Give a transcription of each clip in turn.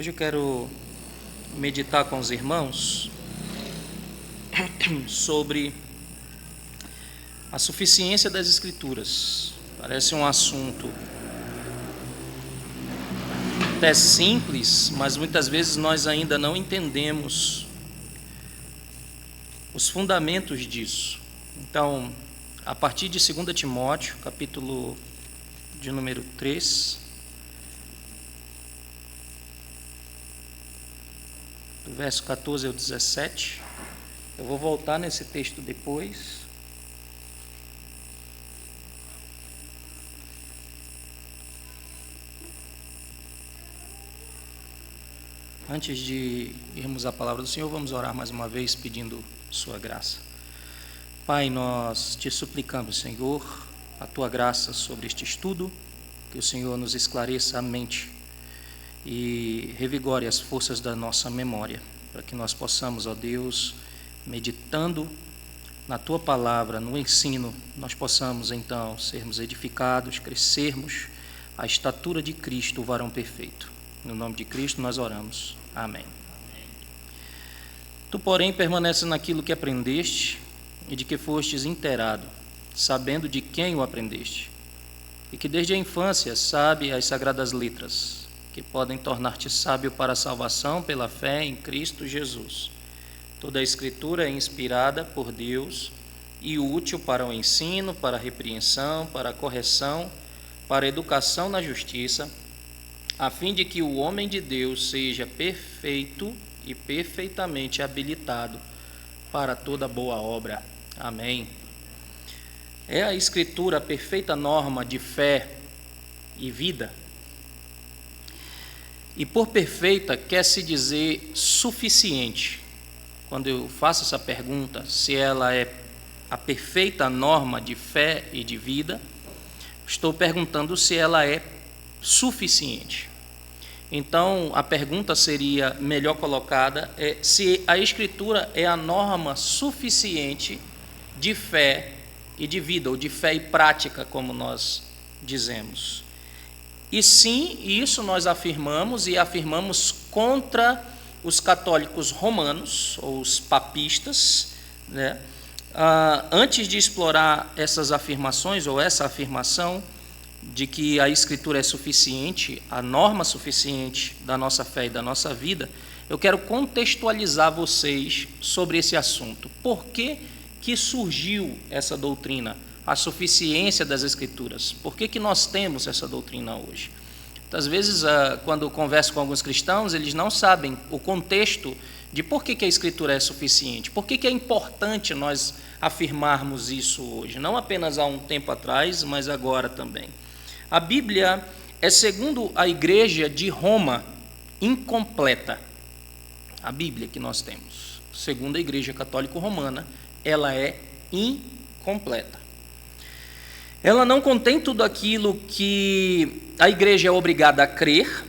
Hoje eu quero meditar com os irmãos sobre a suficiência das Escrituras. Parece um assunto até simples, mas muitas vezes nós ainda não entendemos os fundamentos disso. Então, a partir de 2 Timóteo, capítulo de número 3, do verso 14 ao 17, eu vou voltar nesse texto depois. Antes de irmos à palavra do Senhor, vamos orar mais uma vez pedindo sua graça. Pai, nós te suplicamos, Senhor, a tua graça sobre este estudo, que o Senhor nos esclareça a mente e revigore as forças da nossa memória, para que nós possamos, ó Deus, meditando na tua palavra, no ensino, nós possamos então sermos edificados, crescermos à estatura de Cristo, o varão perfeito. No nome de Cristo nós oramos. Amém. Tu, porém, permaneces naquilo que aprendeste e de que fostes inteirado, sabendo de quem o aprendeste, e que desde a infância sabe as sagradas letras, que podem tornar-te sábio para a salvação pela fé em Cristo Jesus. Toda a Escritura é inspirada por Deus e útil para o ensino, para a repreensão, para a correção, para a educação na justiça, a fim de que o homem de Deus seja perfeito e perfeitamente habilitado para toda boa obra. Amém. É a Escritura a perfeita norma de fé e vida. E por perfeita quer-se dizer suficiente. Quando eu faço essa pergunta, se ela é a perfeita norma de fé e de vida, estou perguntando se ela é suficiente. Então, a pergunta seria melhor colocada, se a Escritura é a norma suficiente de fé e de vida, ou de fé e prática, como nós dizemos. E sim, isso nós afirmamos, e afirmamos contra os católicos romanos, ou os papistas, né? Antes de explorar essas afirmações, ou essa afirmação de que a Escritura é suficiente, a norma suficiente da nossa fé e da nossa vida, eu quero contextualizar vocês sobre esse assunto. Por que surgiu essa doutrina? A suficiência das Escrituras. Por que nós temos essa doutrina hoje? Às vezes, quando eu converso com alguns cristãos, eles não sabem o contexto de por que a Escritura é suficiente, por que é importante nós afirmarmos isso hoje, não apenas há um tempo atrás, mas agora também. A Bíblia é, segundo a Igreja de Roma, incompleta. A Bíblia que nós temos, segundo a Igreja Católica Romana, ela é incompleta. Ela não contém tudo aquilo que a igreja é obrigada a crer,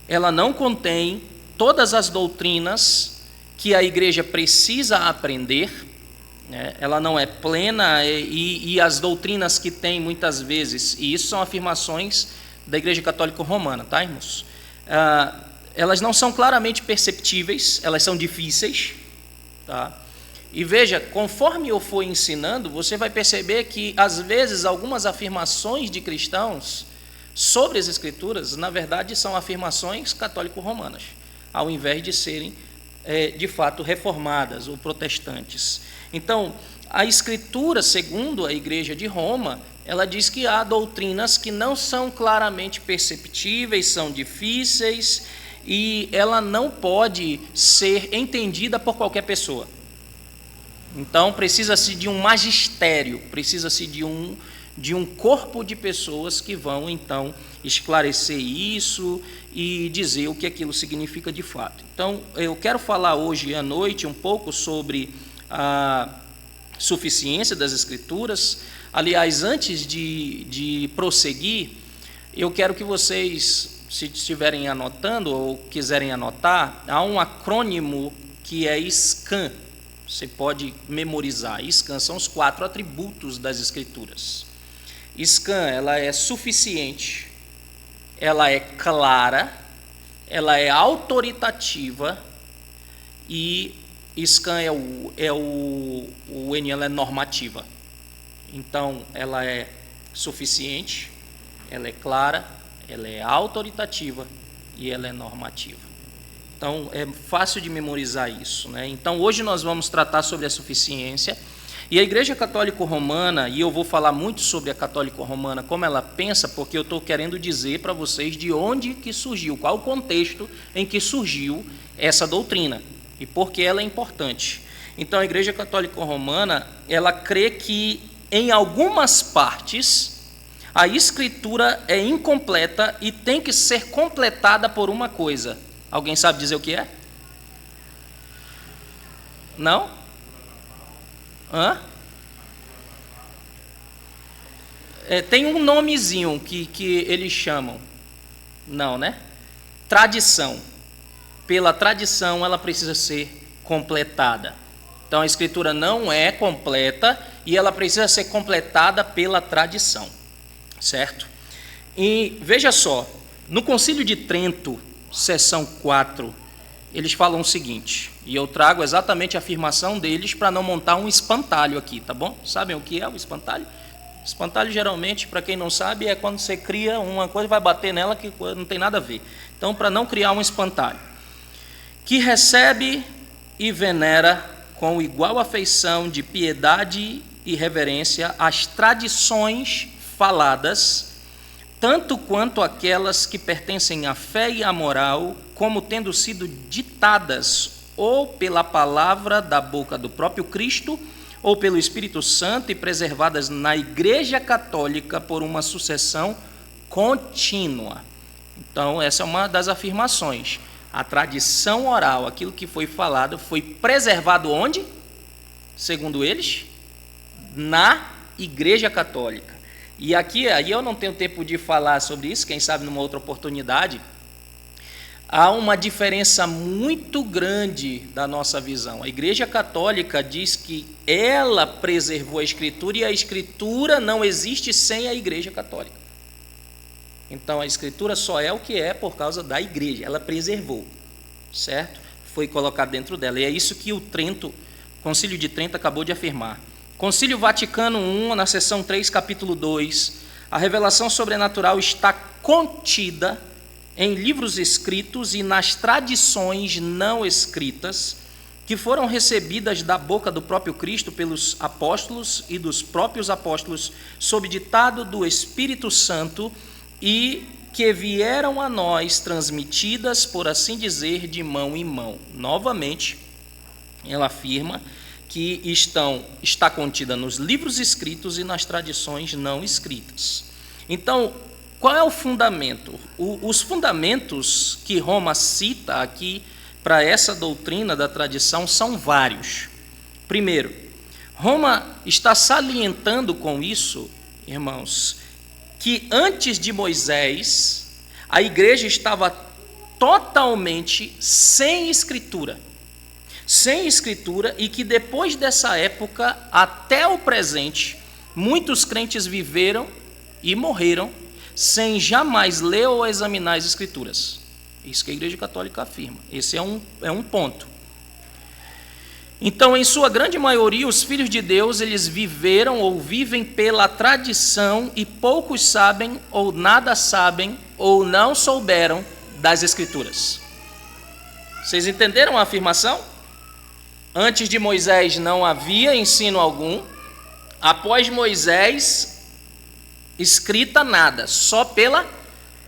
ela não contém todas as doutrinas que a igreja precisa aprender, né? Ela não é plena e as doutrinas que tem muitas vezes, e isso são afirmações da Igreja Católica Romana, tá, irmãos? Elas não são claramente perceptíveis, elas são difíceis, tá? E veja, conforme eu for ensinando, você vai perceber que, às vezes, algumas afirmações de cristãos sobre as Escrituras, na verdade, são afirmações católico-romanas, ao invés de serem, de fato, reformadas ou protestantes. Então, a Escritura, segundo a Igreja de Roma, ela diz que há doutrinas que não são claramente perceptíveis, são difíceis, e ela não pode ser entendida por qualquer pessoa. Então, precisa-se de um magistério, precisa-se de um corpo de pessoas que vão, então, esclarecer isso e dizer o que aquilo significa de fato. Então, eu quero falar hoje à noite um pouco sobre a suficiência das Escrituras. Aliás, antes de prosseguir, eu quero que vocês, se estiverem anotando ou quiserem anotar, há um acrônimo que é SCAN. Você pode memorizar. SCAN são os 4 atributos das Escrituras. SCAN, ela é suficiente, ela é clara, ela é autoritativa, e scan o N, ela é normativa. Então, ela é suficiente, ela é clara, ela é autoritativa e ela é normativa. Então, é fácil de memorizar isso, né? Então, hoje nós vamos tratar sobre a suficiência. E a Igreja Católica Romana, e eu vou falar muito sobre a Católica Romana, como ela pensa, porque eu estou querendo dizer para vocês de onde que surgiu, qual o contexto em que surgiu essa doutrina e por que ela é importante. Então, a Igreja Católica Romana, ela crê que, em algumas partes, a Escritura é incompleta e tem que ser completada por uma coisa. Alguém sabe dizer o que é? Não? Hã? Tem um nomezinho que eles chamam. Não, né? Tradição. Pela tradição, ela precisa ser completada. Então, a Escritura não é completa e ela precisa ser completada pela tradição. Certo? E veja só, no Concílio de Trento, seção 4, eles falam o seguinte, e eu trago exatamente a afirmação deles para não montar um espantalho aqui, tá bom? Sabem o que é o espantalho? Espantalho, geralmente, para quem não sabe, é quando você cria uma coisa e vai bater nela que não tem nada a ver. Então, para não criar um espantalho. Que recebe e venera com igual afeição de piedade e reverência as tradições faladas, tanto quanto aquelas que pertencem à fé e à moral, como tendo sido ditadas ou pela palavra da boca do próprio Cristo, ou pelo Espírito Santo, e preservadas na Igreja Católica por uma sucessão contínua. Então, essa é uma das afirmações. A tradição oral, aquilo que foi falado, foi preservado onde? Segundo eles, na Igreja Católica. E aqui, aí eu não tenho tempo de falar sobre isso, quem sabe numa outra oportunidade. Há uma diferença muito grande da nossa visão. A Igreja Católica diz que ela preservou a Escritura e a Escritura não existe sem a Igreja Católica. Então, a Escritura só é o que é por causa da Igreja. Ela preservou, certo? Foi colocado dentro dela. E é isso que o Concílio de Trento acabou de afirmar. Concílio Vaticano I, na seção 3, capítulo 2, a revelação sobrenatural está contida em livros escritos e nas tradições não escritas, que foram recebidas da boca do próprio Cristo pelos apóstolos e dos próprios apóstolos, sob ditado do Espírito Santo, e que vieram a nós transmitidas, por assim dizer, de mão em mão. Novamente, ela afirma que está contida nos livros escritos e nas tradições não escritas. Então, qual é o fundamento? Os fundamentos que Roma cita aqui para essa doutrina da tradição são vários. Primeiro, Roma está salientando com isso, irmãos, que antes de Moisés, a igreja estava totalmente sem escritura. Sem escritura, e que depois dessa época, até o presente, muitos crentes viveram e morreram sem jamais ler ou examinar as Escrituras. Isso que a Igreja Católica afirma. Esse é um ponto. Então, em sua grande maioria, os filhos de Deus, eles viveram ou vivem pela tradição e poucos sabem ou nada sabem ou não souberam das Escrituras. Vocês entenderam a afirmação? Antes de Moisés não havia ensino algum. Após Moisés, escrita nada, só pela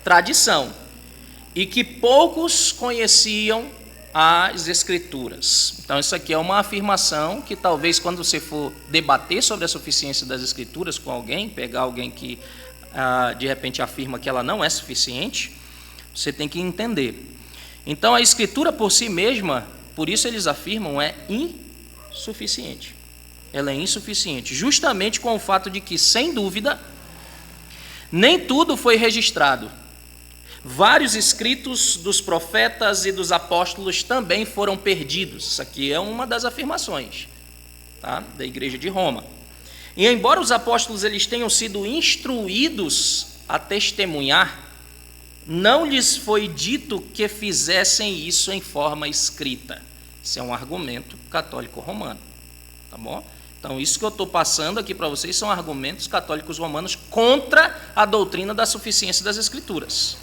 tradição, e que poucos conheciam as Escrituras. Então, isso aqui é uma afirmação que talvez quando você for debater sobre a suficiência das Escrituras com alguém, pegar alguém que de repente afirma que ela não é suficiente, você tem que entender. Então, a Escritura por si mesma, por isso eles afirmam, é insuficiente. Ela é insuficiente, justamente com o fato de que, sem dúvida, nem tudo foi registrado. Vários escritos dos profetas e dos apóstolos também foram perdidos. Isso aqui é uma das afirmações, tá, da Igreja de Roma. E embora os apóstolos eles tenham sido instruídos a testemunhar, não lhes foi dito que fizessem isso em forma escrita. Isso é um argumento católico romano, tá bom? Então, isso que eu estou passando aqui para vocês são argumentos católicos romanos contra a doutrina da suficiência das Escrituras.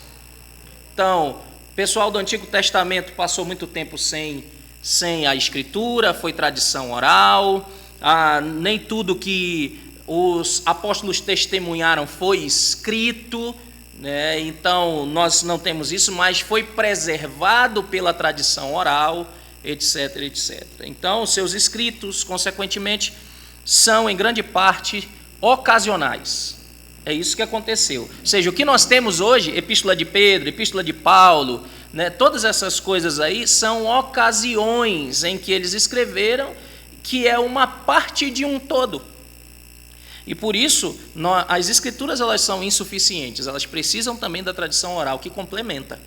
Então, o pessoal do Antigo Testamento passou muito tempo sem a Escritura, foi tradição oral, nem tudo que os apóstolos testemunharam foi escrito, né? Então, nós não temos isso, mas foi preservado pela tradição oral, etc, etc. Então, seus escritos, consequentemente, são, em grande parte, ocasionais. É isso que aconteceu. Ou seja, o que nós temos hoje, Epístola de Pedro, Epístola de Paulo, né, todas essas coisas aí são ocasiões em que eles escreveram, que é uma parte de um todo. E por isso, as Escrituras elas são insuficientes, elas precisam também da tradição oral que complementa.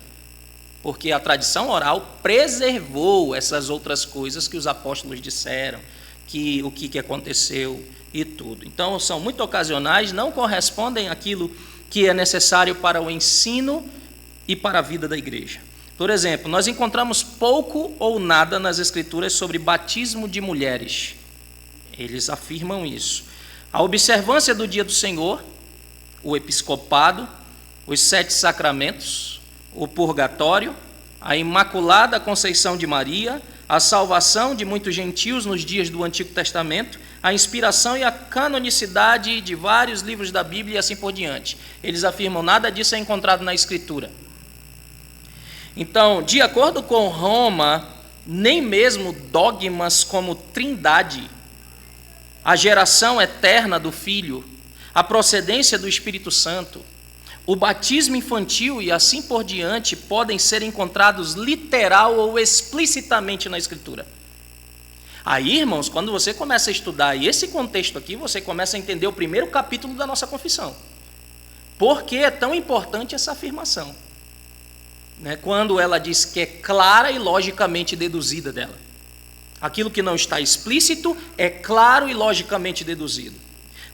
Porque a tradição oral preservou essas outras coisas que os apóstolos disseram, o que aconteceu e tudo. Então, são muito ocasionais, não correspondem àquilo que é necessário para o ensino e para a vida da igreja. Por exemplo, nós encontramos pouco ou nada nas Escrituras sobre batismo de mulheres. Eles afirmam isso. A observância do dia do Senhor, o episcopado, os 7 sacramentos, o purgatório, a Imaculada Conceição de Maria, a salvação de muitos gentios nos dias do Antigo Testamento, a inspiração e a canonicidade de vários livros da Bíblia e assim por diante. Eles afirmam nada disso é encontrado na Escritura. Então, de acordo com Roma, nem mesmo dogmas como trindade, a geração eterna do Filho, a procedência do Espírito Santo, o batismo infantil e assim por diante podem ser encontrados literal ou explicitamente na Escritura. Aí, irmãos, quando você começa a estudar esse contexto aqui, você começa a entender o primeiro capítulo da nossa confissão. Por que é tão importante essa afirmação? Quando ela diz que é clara e logicamente deduzida dela. Aquilo que não está explícito é claro e logicamente deduzido.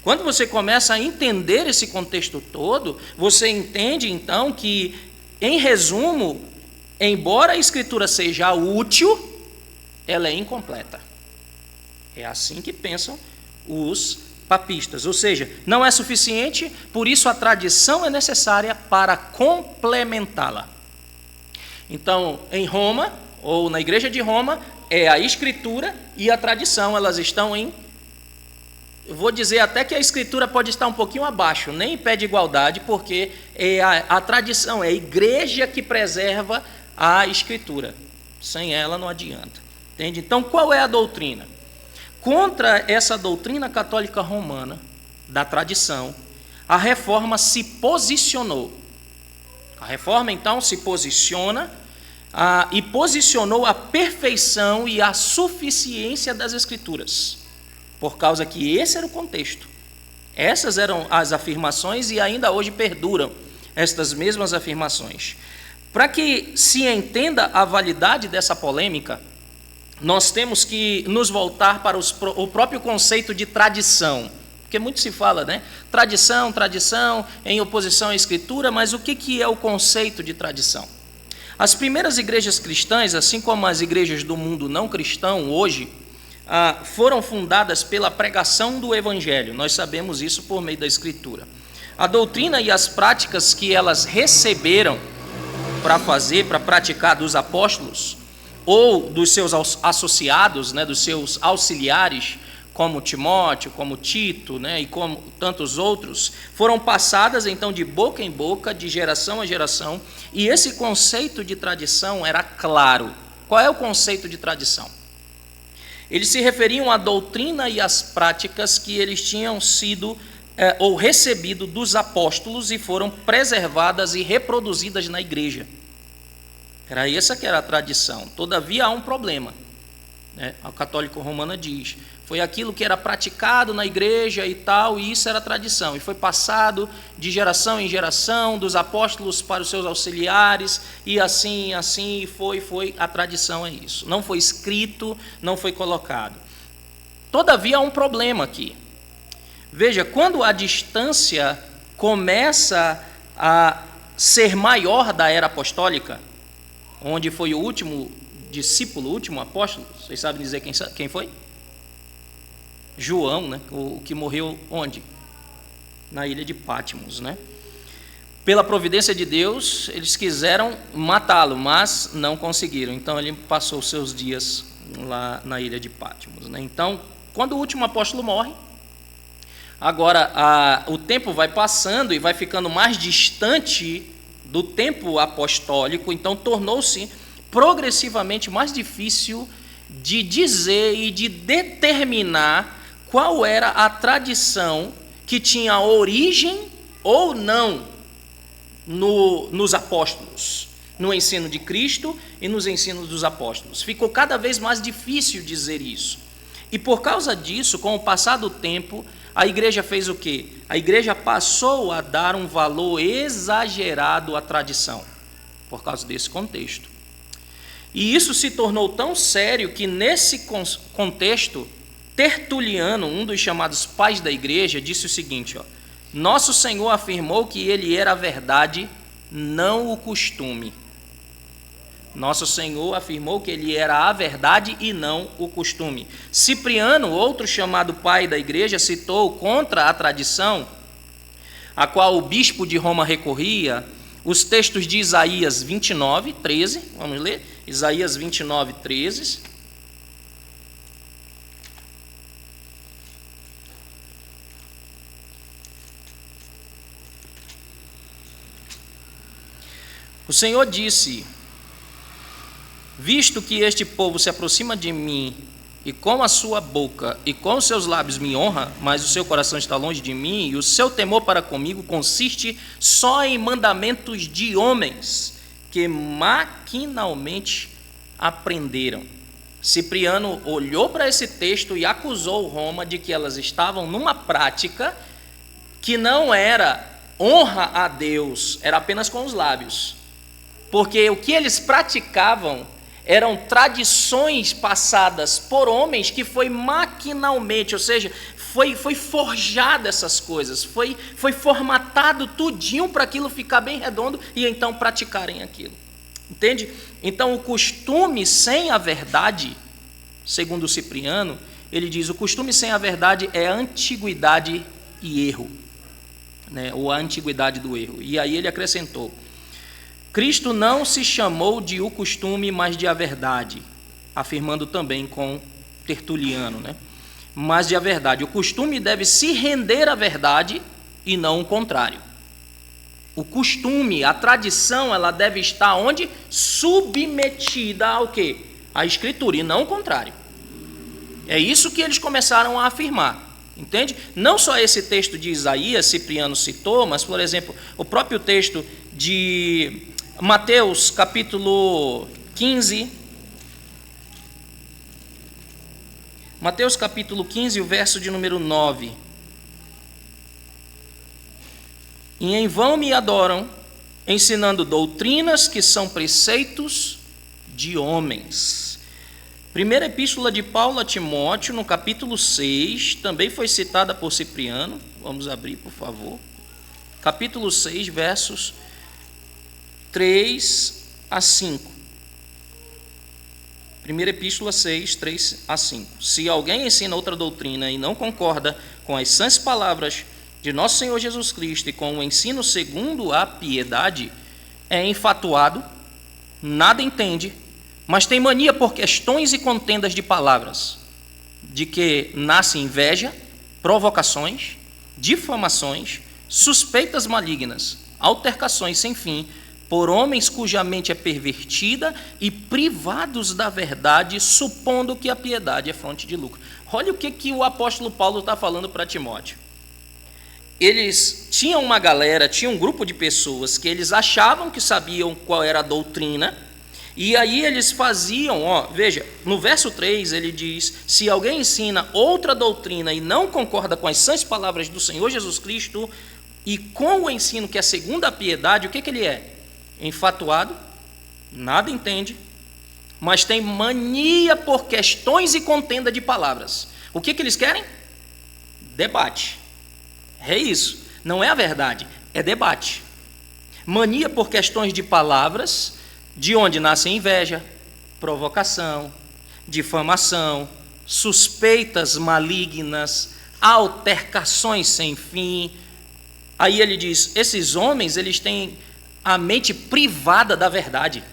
Quando você começa a entender esse contexto todo, você entende então que, em resumo, embora a Escritura seja útil, ela é incompleta. É assim que pensam os papistas. Ou seja, não é suficiente, por isso a tradição é necessária para complementá-la. Então, em Roma, ou na Igreja de Roma, é a Escritura e a tradição, elas estão em... Eu vou dizer até que a Escritura pode estar um pouquinho abaixo, nem em pé de igualdade, porque é a tradição, é a igreja que preserva a Escritura. Sem ela não adianta. Entende? Então, qual é a doutrina? Contra essa doutrina católica romana, da tradição, a Reforma se posicionou. A Reforma, então, se posiciona e posicionou a perfeição e a suficiência das Escrituras. Por causa que esse era o contexto. Essas eram as afirmações e ainda hoje perduram estas mesmas afirmações. Para que se entenda a validade dessa polêmica, nós temos que nos voltar para o próprio conceito de tradição. Porque muito se fala, né? Tradição, em oposição à Escritura, mas o que é o conceito de tradição? As primeiras igrejas cristãs, assim como as igrejas do mundo não cristão hoje, foram fundadas pela pregação do Evangelho. Nós sabemos isso por meio da Escritura. A doutrina e as práticas que elas receberam para praticar dos apóstolos, ou dos seus associados, né, dos seus auxiliares, como Timóteo, como Tito, né, e como tantos outros, foram passadas então de boca em boca, de geração a geração, e esse conceito de tradição era claro. Qual é o conceito de tradição? Eles se referiam à doutrina e às práticas que eles tinham sido ou recebido dos apóstolos e foram preservadas e reproduzidas na igreja. Era essa que era a tradição. Todavia há um problema. O católico romano diz, foi aquilo que era praticado na igreja e tal, e isso era tradição, e foi passado de geração em geração, dos apóstolos para os seus auxiliares, e assim, foi, a tradição é isso. Não foi escrito, não foi colocado. Todavia há um problema aqui. Veja, quando a distância começa a ser maior da era apostólica, onde foi o último discípulo, o último apóstolo. Vocês sabem dizer quem foi? João, né? O que morreu onde? Na ilha de Patmos, né? Pela providência de Deus, eles quiseram matá-lo, mas não conseguiram. Então ele passou os seus dias lá na ilha de Patmos, né? Então, quando o último apóstolo morre, agora o tempo vai passando e vai ficando mais distante do tempo apostólico, então tornou-se progressivamente mais difícil de dizer e de determinar qual era a tradição que tinha origem ou não nos apóstolos, no ensino de Cristo e nos ensinos dos apóstolos. Ficou cada vez mais difícil dizer isso. E por causa disso, com o passar do tempo, a igreja fez o quê? A igreja passou a dar um valor exagerado à tradição, por causa desse contexto. E isso se tornou tão sério que, nesse contexto, Tertuliano, um dos chamados pais da igreja, disse o seguinte: nosso Senhor afirmou que ele era a verdade, não o costume. Nosso Senhor afirmou que ele era a verdade e não o costume. Cipriano, outro chamado pai da igreja, citou contra a tradição, a qual o bispo de Roma recorria, os textos de Isaías 29, 13. Vamos ler? Isaías 29, 13. O Senhor disse: visto que este povo se aproxima de mim, e com a sua boca e com os seus lábios me honra, mas o seu coração está longe de mim, e o seu temor para comigo consiste só em mandamentos de homens, que maquinalmente aprenderam. Cipriano olhou para esse texto e acusou Roma de que elas estavam numa prática que não era honra a Deus, era apenas com os lábios. Porque o que eles praticavam eram tradições passadas por homens que foi maquinalmente, ou seja, foi forjado essas coisas, foi formatado tudinho para aquilo ficar bem redondo e então praticarem aquilo. Entende? Então o costume sem a verdade, segundo Cipriano, ele diz: o costume sem a verdade é a antiguidade e erro, né? Ou a antiguidade do erro. E aí ele acrescentou: Cristo não se chamou de o costume, mas de a verdade, afirmando também com Tertuliano, né? Mas de a verdade. O costume deve se render à verdade e não o contrário. O costume, a tradição, ela deve estar onde? Submetida ao quê? À Escritura, e não o contrário. É isso que eles começaram a afirmar, entende? Não só esse texto de Isaías, Cipriano citou, mas, por exemplo, o próprio texto de Mateus capítulo 15, Mateus capítulo 15, o verso de número 9. E em vão me adoram, ensinando doutrinas que são preceitos de homens. Primeira epístola de Paulo a Timóteo, no capítulo 6, também foi citada por Cipriano. Vamos abrir, por favor. Capítulo 6, versos 3 a 5. Primeira epístola 6, 3 a 5. Se alguém ensina outra doutrina e não concorda com as sãs palavras de nosso Senhor Jesus Cristo e com o ensino segundo a piedade, é enfatuado, nada entende, mas tem mania por questões e contendas de palavras, de que nasce inveja, provocações, difamações, suspeitas malignas, altercações sem fim, por homens cuja mente é pervertida e privados da verdade, supondo que a piedade é fonte de lucro. Olha o que o apóstolo Paulo está falando para Timóteo. Eles tinham uma galera, tinham um grupo de pessoas que eles achavam que sabiam qual era a doutrina, e aí eles faziam, veja, no verso 3 ele diz: se alguém ensina outra doutrina e não concorda com as sãs palavras do Senhor Jesus Cristo e com o ensino que é segundo a piedade, o que ele é? Enfatuado, nada entende, mas tem mania por questões e contenda de palavras. O que eles querem? Debate. É isso. Não é a verdade, é debate. Mania por questões de palavras, de onde nasce inveja, provocação, difamação, suspeitas malignas, altercações sem fim. Aí ele diz, esses homens, eles têm a mente privada da verdade.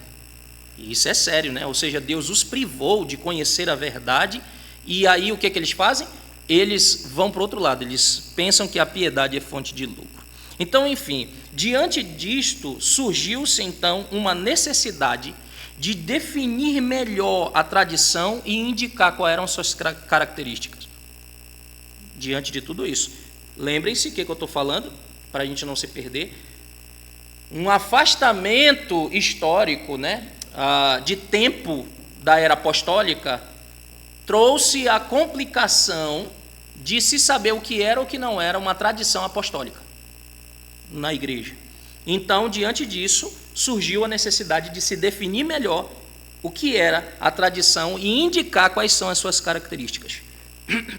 E isso é sério, né? Ou seja, Deus os privou de conhecer a verdade, e aí o que eles fazem? Eles vão para o outro lado, eles pensam que a piedade é fonte de lucro. Então, enfim, diante disto, surgiu-se então uma necessidade de definir melhor a tradição e indicar quais eram suas características. Diante de tudo isso, lembrem-se o que eu estou falando, para a gente não se perder. Um afastamento histórico, né, de tempo da era apostólica trouxe a complicação de se saber o que era ou o que não era uma tradição apostólica na igreja. Então, diante disso, surgiu a necessidade de se definir melhor o que era a tradição e indicar quais são as suas características.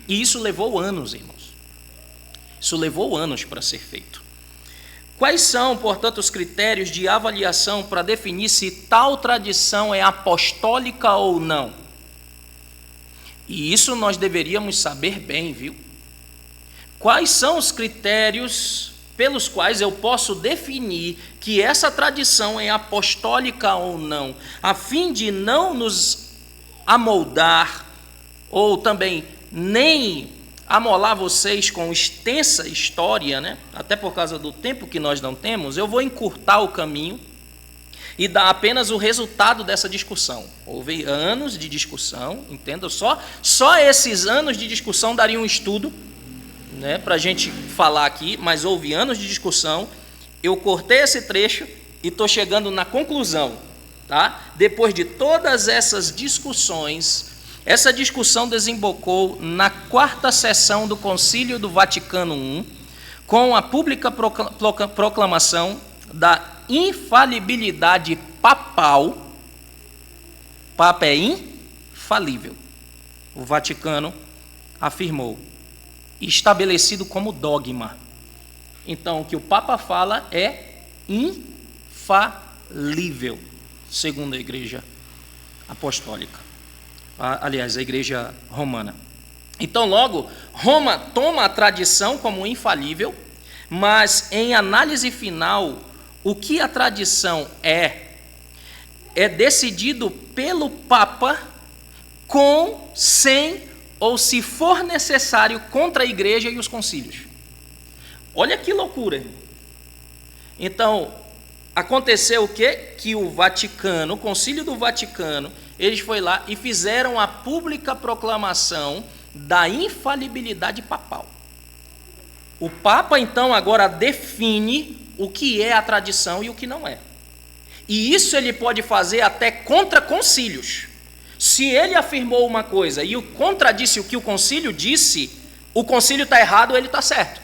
E isso levou anos, irmãos. Isso levou anos para ser feito. Quais são, portanto, os critérios de avaliação para definir se tal tradição é apostólica ou não? E isso nós deveríamos saber bem, viu? Quais são os critérios pelos quais eu posso definir que essa tradição é apostólica ou não, a fim de não nos amoldar, ou também nem amolar vocês com extensa história, né? Até por causa do tempo que nós não temos, eu vou encurtar o caminho e dar apenas o resultado dessa discussão. Houve anos de discussão, entenda, só esses anos de discussão dariam um estudo, né, para a gente falar aqui, mas houve anos de discussão. Eu cortei esse trecho e estou chegando na conclusão, tá? Depois de todas essas discussões, essa discussão desembocou na 4ª sessão do Concílio do Vaticano I, com a pública proclamação da infalibilidade papal. Papa é infalível. O Vaticano afirmou, estabelecido como dogma. Então, o que o Papa fala é infalível, segundo a Igreja Apostólica. Aliás, a Igreja Romana. Então, logo, Roma toma a tradição como infalível, mas em análise final, o que a tradição é decidido pelo Papa com, sem ou, se for necessário, contra a igreja e os concílios. Olha que loucura. Então, aconteceu o quê? Que o Vaticano, o Concílio do Vaticano, eles foram lá e fizeram a pública proclamação da infalibilidade papal. O Papa, então, agora define o que é a tradição e o que não é. E isso ele pode fazer até contra concílios. Se ele afirmou uma coisa e contradisse o que o concílio disse, o concílio está errado ou ele está certo.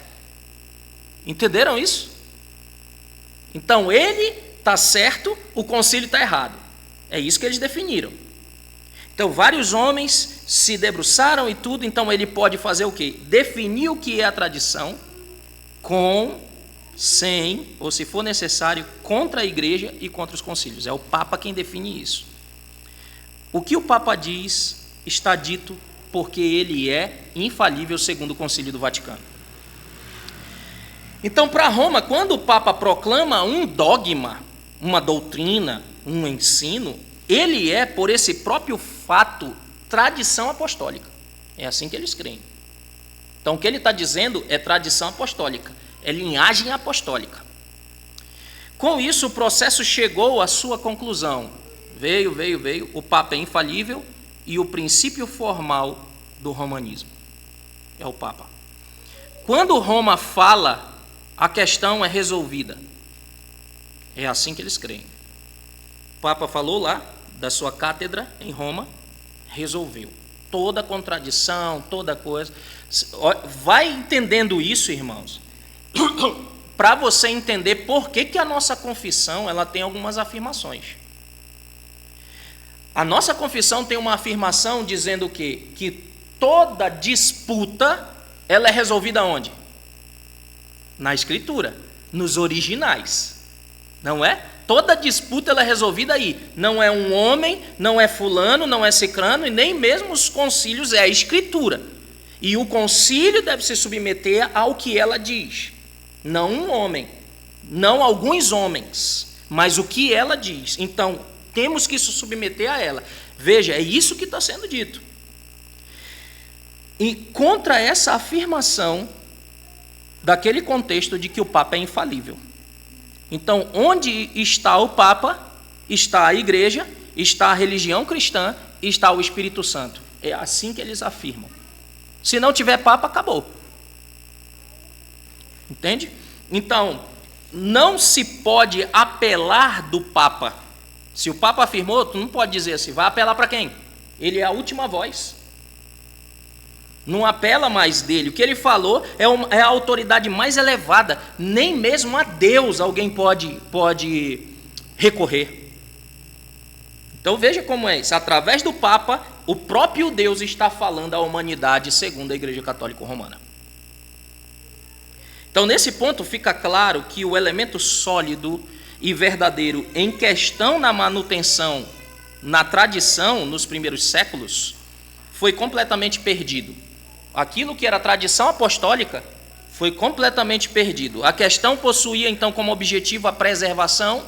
Entenderam isso? Então, ele está certo, o concílio está errado. É isso que eles definiram. Então, vários homens se debruçaram e tudo, então ele pode fazer o quê? Definir o que é a tradição com, sem, ou se for necessário, contra a igreja e contra os concílios. É o Papa quem define isso. O que o Papa diz está dito porque ele é infalível segundo o Concílio do Vaticano. Então, para Roma, quando o Papa proclama um dogma, uma doutrina, um ensino, ele é, por esse próprio fato, tradição apostólica. É assim que eles creem. Então, o que ele está dizendo é tradição apostólica, é linhagem apostólica. Com isso, o processo chegou à sua conclusão. Veio, o Papa é infalível e o princípio formal do romanismo é o Papa. Quando Roma fala, a questão é resolvida. É assim que eles creem. O Papa falou lá, da sua cátedra em Roma, resolveu. Toda contradição, toda coisa. Vai entendendo isso, irmãos, para você entender por que a nossa confissão ela tem algumas afirmações. A nossa confissão tem uma afirmação dizendo o quê? Que toda disputa ela é resolvida onde? Na Escritura, nos originais. Não é? Toda disputa ela é resolvida aí. Não é um homem, não é fulano, não é cicrano, e nem mesmo os concílios, é a Escritura. E o concílio deve se submeter ao que ela diz. Não um homem, não alguns homens, mas o que ela diz. Então, temos que se submeter a ela. Veja, é isso que está sendo dito. E contra essa afirmação daquele contexto de que o Papa é infalível. Então, onde está o Papa, está a Igreja, está a religião cristã, está o Espírito Santo. É assim que eles afirmam. Se não tiver Papa, acabou. Entende? Então, não se pode apelar do Papa. Se o Papa afirmou, tu não pode dizer assim, vai apelar para quem? Ele é a última voz. Não apela mais dele. O que ele falou é a autoridade mais elevada. Nem mesmo a Deus alguém pode recorrer. Então veja como é isso. Através do Papa, o próprio Deus está falando à humanidade segundo a Igreja Católica Romana. Então nesse ponto fica claro que o elemento sólido e verdadeiro em questão na manutenção, na tradição, nos primeiros séculos, foi completamente perdido. Aquilo que era tradição apostólica foi completamente perdido. A questão possuía, então, como objetivo a preservação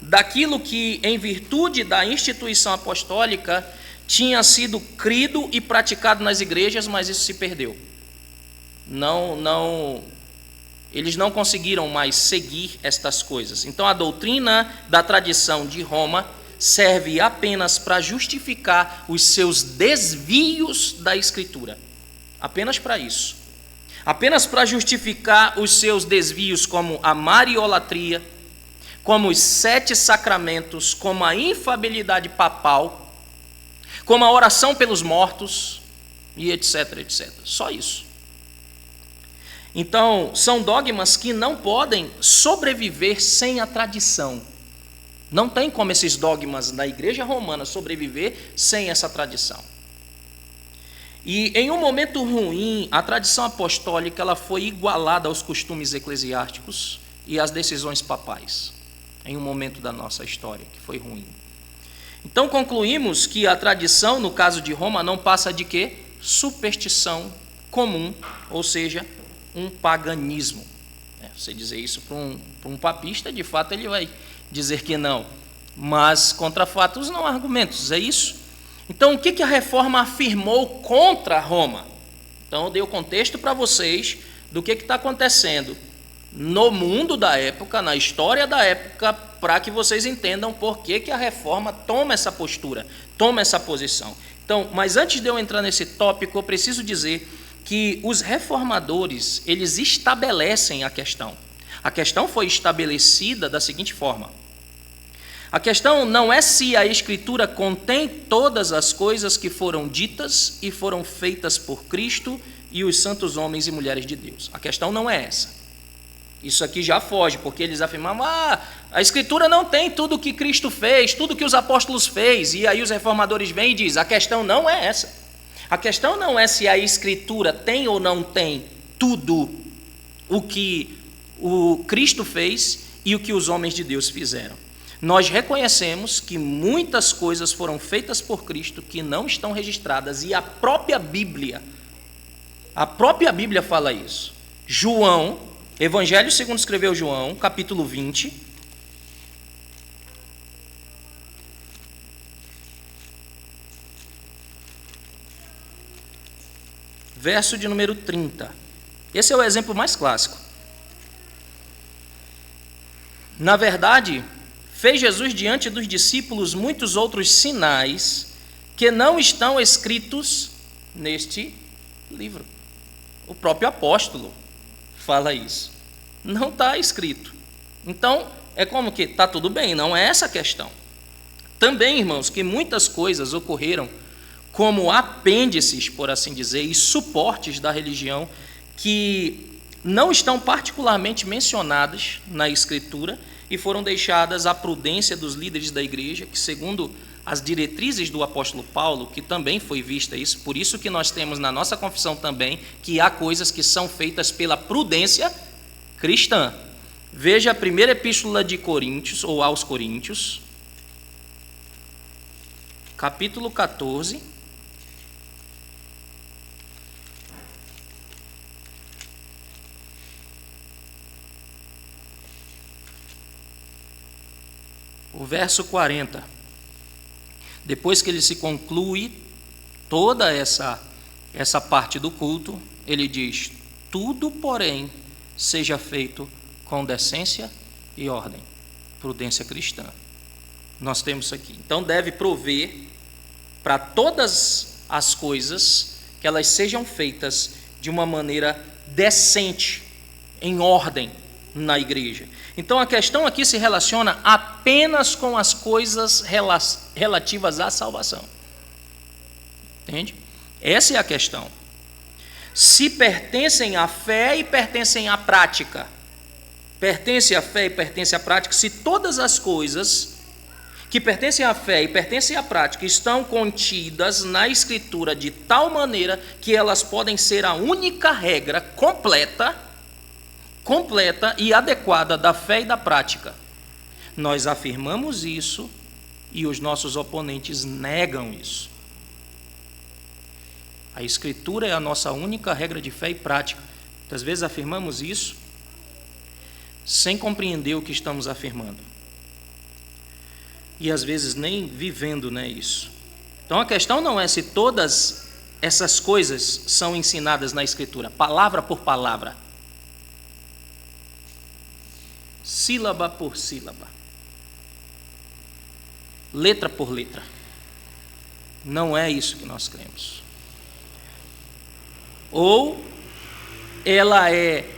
daquilo que, em virtude da instituição apostólica, tinha sido crido e praticado nas igrejas, mas isso se perdeu. Eles não conseguiram mais seguir estas coisas. Então, a doutrina da tradição de Roma serve apenas para justificar os seus desvios da Escritura. Apenas para isso. Apenas para justificar os seus desvios, como a mariolatria, como os 7 sacramentos, como a infabilidade papal, como a oração pelos mortos, e etc, etc. Só isso. Então, são dogmas que não podem sobreviver sem a tradição. Não tem como esses dogmas da Igreja Romana sobreviver sem essa tradição. E em um momento ruim, a tradição apostólica ela foi igualada aos costumes eclesiásticos e às decisões papais, em um momento da nossa história que foi ruim. Então concluímos que a tradição, no caso de Roma, não passa de quê? Superstição comum, ou seja, um paganismo. Você dizer isso para um papista, de fato ele vai dizer que não, mas contra fatos não há argumentos, é isso? Então, o que a reforma afirmou contra Roma? Então, eu dei o contexto para vocês do que está acontecendo no mundo da época, na história da época, para que vocês entendam por que a reforma toma essa postura, toma essa posição. Então, mas antes de eu entrar nesse tópico, eu preciso dizer que os reformadores, eles estabelecem a questão. A questão foi estabelecida da seguinte forma. A questão não é se a Escritura contém todas as coisas que foram ditas e foram feitas por Cristo e os santos homens e mulheres de Deus. A questão não é essa. Isso aqui já foge, porque eles afirmavam, a Escritura não tem tudo o que Cristo fez, tudo o que os apóstolos fez. E aí os reformadores vêm e dizem, a questão não é essa. A questão não é se a Escritura tem ou não tem tudo o que o Cristo fez e o que os homens de Deus fizeram. Nós reconhecemos que muitas coisas foram feitas por Cristo que não estão registradas, e a própria Bíblia fala isso. João, Evangelho segundo escreveu João, capítulo 20, verso de número 30. Esse é o exemplo mais clássico. Na verdade, fez Jesus diante dos discípulos muitos outros sinais que não estão escritos neste livro. O próprio apóstolo fala isso. Não está escrito. Então, é como que está tudo bem, não é essa a questão. Também, irmãos, que muitas coisas ocorreram como apêndices, por assim dizer, e suportes da religião que não estão particularmente mencionadas na Escritura e foram deixadas à prudência dos líderes da igreja, que segundo as diretrizes do apóstolo Paulo, que também foi vista isso, por isso que nós temos na nossa confissão também que há coisas que são feitas pela prudência cristã. Veja a primeira epístola de Coríntios, ou aos Coríntios, capítulo 14. O verso 40. Depois que ele se conclui toda essa parte do culto, ele diz: tudo, porém, seja feito com decência e ordem, prudência cristã. Nós temos isso aqui. Então deve prover para todas as coisas que elas sejam feitas de uma maneira decente, em ordem na igreja. Então a questão aqui se relaciona apenas com as coisas relativas à salvação. Entende? Essa é a questão. Se pertencem à fé e pertencem à prática, pertence à fé e pertence à prática, se todas as coisas que pertencem à fé e pertencem à prática estão contidas na Escritura de tal maneira que elas podem ser a única regra completa e adequada da fé e da prática, nós afirmamos isso e os nossos oponentes negam isso. A Escritura é a nossa única regra de fé e prática. Muitas vezes afirmamos isso sem compreender o que estamos afirmando. E às vezes nem vivendo, isso. Então a questão não é se todas essas coisas são ensinadas na Escritura, palavra por palavra, sílaba por sílaba, letra por letra. Não é isso que nós cremos. Ou ela é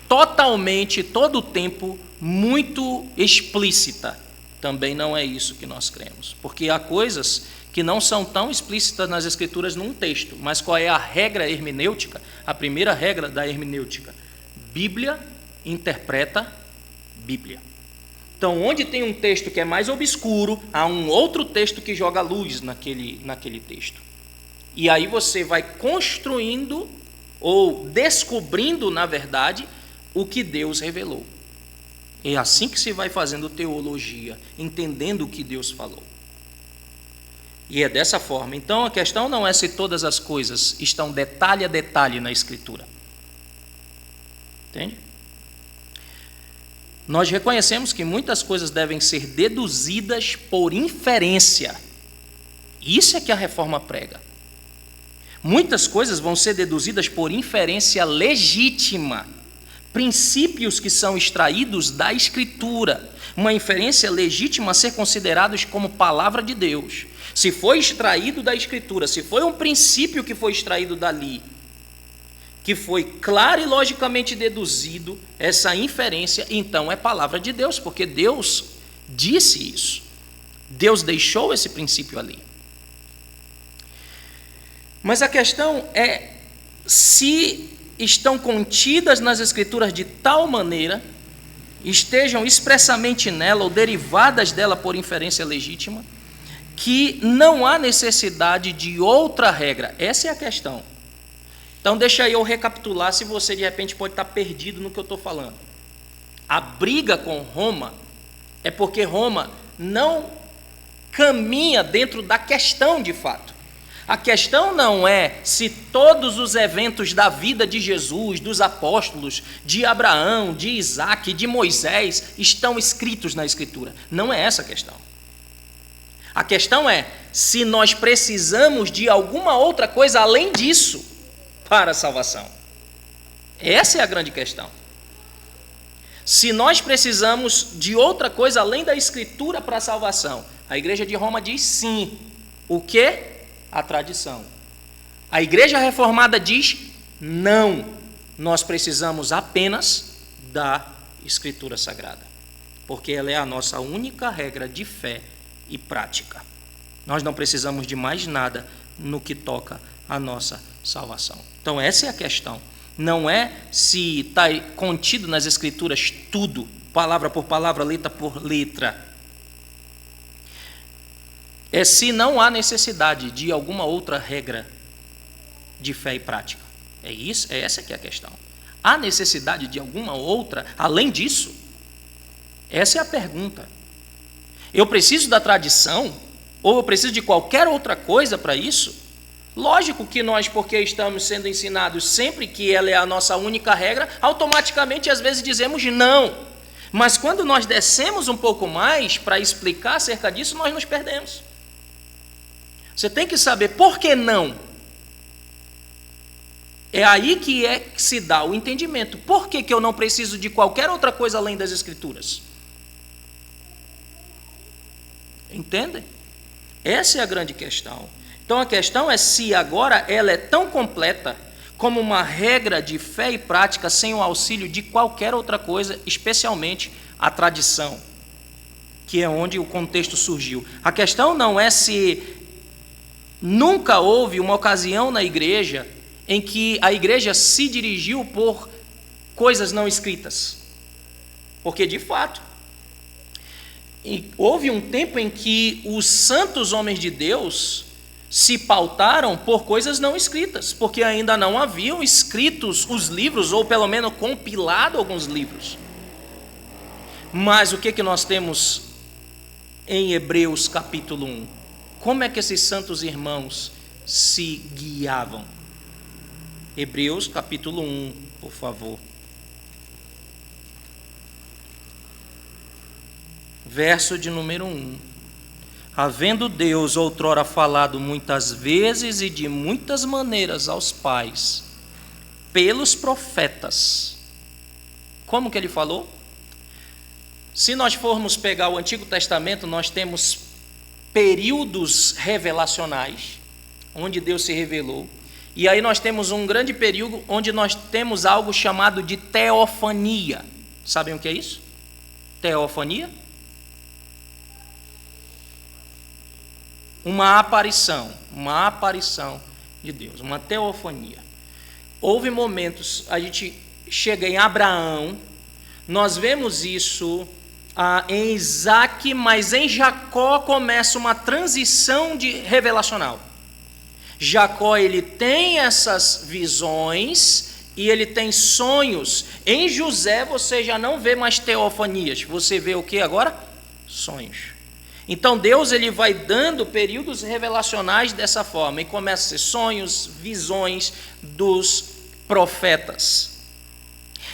totalmente, todo o tempo, muito explícita. Também não é isso que nós cremos. Porque há coisas que não são tão explícitas nas Escrituras num texto. Mas qual é a regra hermenêutica? A primeira regra da hermenêutica: Bíblia interpreta Bíblia. Então, onde tem um texto que é mais obscuro, há um outro texto que joga luz naquele texto. E aí você vai construindo ou descobrindo, na verdade, o que Deus revelou. É assim que se vai fazendo teologia, entendendo o que Deus falou. E é dessa forma. Então a questão não é se todas as coisas estão detalhe a detalhe na Escritura. Entende? Nós reconhecemos que muitas coisas devem ser deduzidas por inferência. Isso é que a reforma prega. Muitas coisas vão ser deduzidas por inferência legítima. Princípios que são extraídos da Escritura. Uma inferência legítima a ser considerados como palavra de Deus. Se foi extraído da Escritura, se foi um princípio que foi extraído dali, que foi claro e logicamente deduzido, essa inferência, então é palavra de Deus, porque Deus disse isso. Deus deixou esse princípio ali. Mas a questão é se estão contidas nas Escrituras de tal maneira, estejam expressamente nela ou derivadas dela por inferência legítima, que não há necessidade de outra regra. Essa é a questão. Então deixa eu recapitular, se você de repente pode estar perdido no que eu estou falando. A briga com Roma é porque Roma não caminha dentro da questão de fato. A questão não é se todos os eventos da vida de Jesus, dos apóstolos, de Abraão, de Isaac, de Moisés, estão escritos na Escritura. Não é essa a questão. A questão é se nós precisamos de alguma outra coisa além disso para a salvação. Essa é a grande questão. Se nós precisamos de outra coisa além da Escritura para a salvação, a Igreja de Roma diz sim. O quê? A tradição. A Igreja Reformada diz não, nós precisamos apenas da Escritura Sagrada, porque ela é a nossa única regra de fé e prática. Nós não precisamos de mais nada no que toca à nossa salvação. Então essa é a questão. Não é se está contido nas Escrituras tudo, palavra por palavra, letra por letra. É se não há necessidade de alguma outra regra de fé e prática. É essa que é a questão. Há necessidade de alguma outra, além disso? Essa é a pergunta. Eu preciso da tradição? Ou eu preciso de qualquer outra coisa para isso? Lógico que nós, porque estamos sendo ensinados sempre que ela é a nossa única regra, automaticamente às vezes dizemos não. Mas quando nós descemos um pouco mais para explicar acerca disso, nós nos perdemos. Você tem que saber por que não. É aí que se dá o entendimento. Por que eu não preciso de qualquer outra coisa além das Escrituras? Entendem? Essa é a grande questão. Então a questão é se agora ela é tão completa como uma regra de fé e prática sem o auxílio de qualquer outra coisa, especialmente a tradição, que é onde o contexto surgiu. A questão não é se nunca houve uma ocasião na igreja em que a igreja se dirigiu por coisas não escritas. Porque, de fato, houve um tempo em que os santos homens de Deus se pautaram por coisas não escritas, porque ainda não haviam escritos os livros, ou pelo menos compilado alguns livros. Mas o que nós temos em Hebreus capítulo 1? Como é que esses santos irmãos se guiavam? Hebreus capítulo 1, por favor. Verso de número 1. Havendo Deus outrora falado muitas vezes e de muitas maneiras aos pais, pelos profetas. Como que ele falou? Se nós formos pegar o Antigo Testamento, nós temos períodos revelacionais, onde Deus se revelou, e aí nós temos um grande período onde nós temos algo chamado de teofania. Sabem o que é isso? Teofania? Uma aparição de Deus, uma teofania. Houve momentos, a gente chega em Abraão, nós vemos isso em Isaac, mas em Jacó começa uma transição revelacional. Jacó, ele tem essas visões e ele tem sonhos. Em José você já não vê mais teofanias, você vê o que agora? Sonhos. Então Deus ele vai dando períodos revelacionais dessa forma, e começa a ser sonhos, visões dos profetas.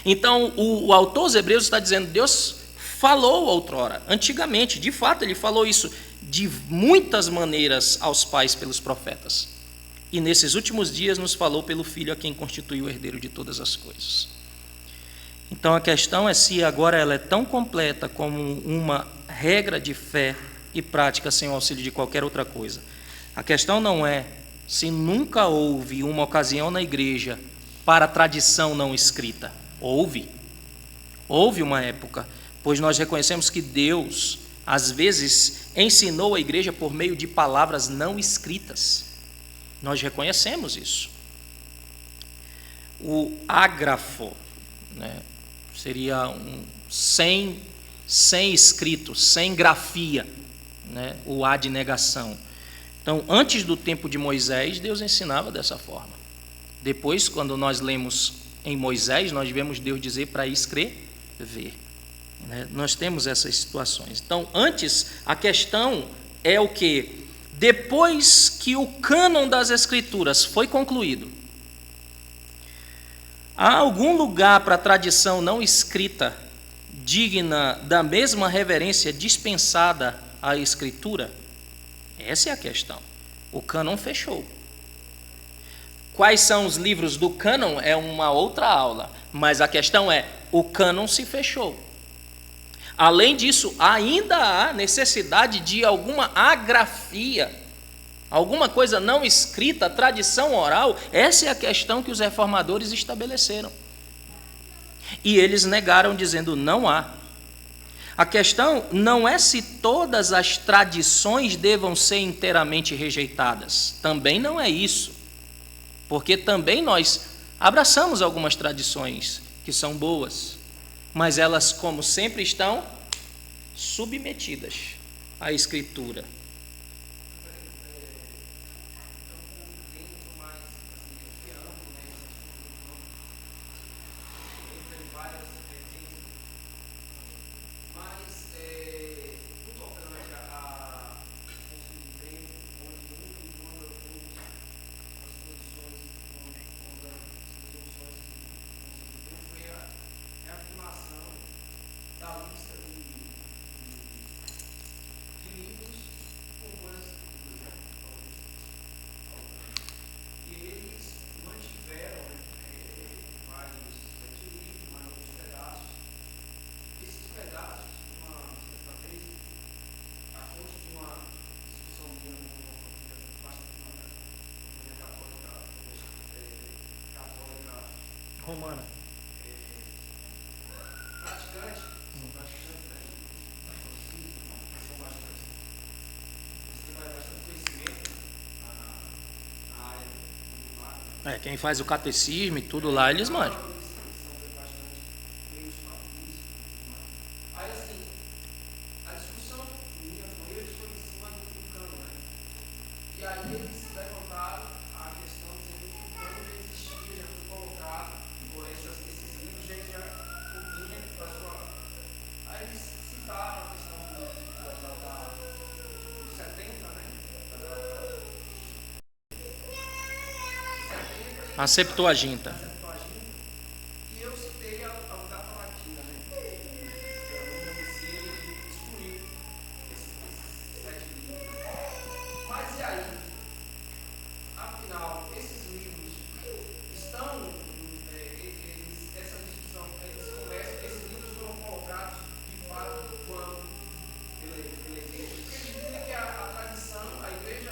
Então o autor dos Hebreus está dizendo, Deus falou outrora, antigamente, de fato ele falou isso de muitas maneiras aos pais pelos profetas. E nesses últimos dias nos falou pelo Filho, a quem constituiu o herdeiro de todas as coisas. Então a questão é se agora ela é tão completa como uma regra de fé e prática sem o auxílio de qualquer outra coisa. A questão não é se nunca houve uma ocasião na igreja para a tradição não escrita. Houve uma época, pois nós reconhecemos que Deus, às vezes, ensinou a igreja por meio de palavras não escritas. Nós reconhecemos isso. O ágrafo, né, seria sem escrito, sem grafia, né, o A de negação. Então, antes do tempo de Moisés, Deus ensinava dessa forma. Depois, quando nós lemos em Moisés, nós vemos Deus dizer para escrever. Né? Nós temos essas situações. Então, antes, a questão é o quê? Depois que o cânon das Escrituras foi concluído, há algum lugar para a tradição não escrita digna da mesma reverência dispensada à Escritura? Essa é a questão. O cânon fechou. Quais são os livros do cânon? É uma outra aula. Mas a questão é, o cânon se fechou. Além disso, ainda há necessidade de alguma agrafia, alguma coisa não escrita, tradição oral. Essa é a questão que os reformadores estabeleceram. E eles negaram, dizendo, não há. A questão não é se todas as tradições devam ser inteiramente rejeitadas. Também não é isso. Porque também nós abraçamos algumas tradições que são boas, mas elas, como sempre, estão submetidas à Escritura. humana. Quem faz o catecismo e tudo lá, eles manjam. A Septuaginta. E eu citei a Vulgata Latina, né? Ele excluiu esses 7 livros. Mas e aí? Afinal, esses livros estão, essa discussão, eles conversam, esses livros foram colocados de fato quando pela igreja. Porque eles dizem que a tradição, a igreja,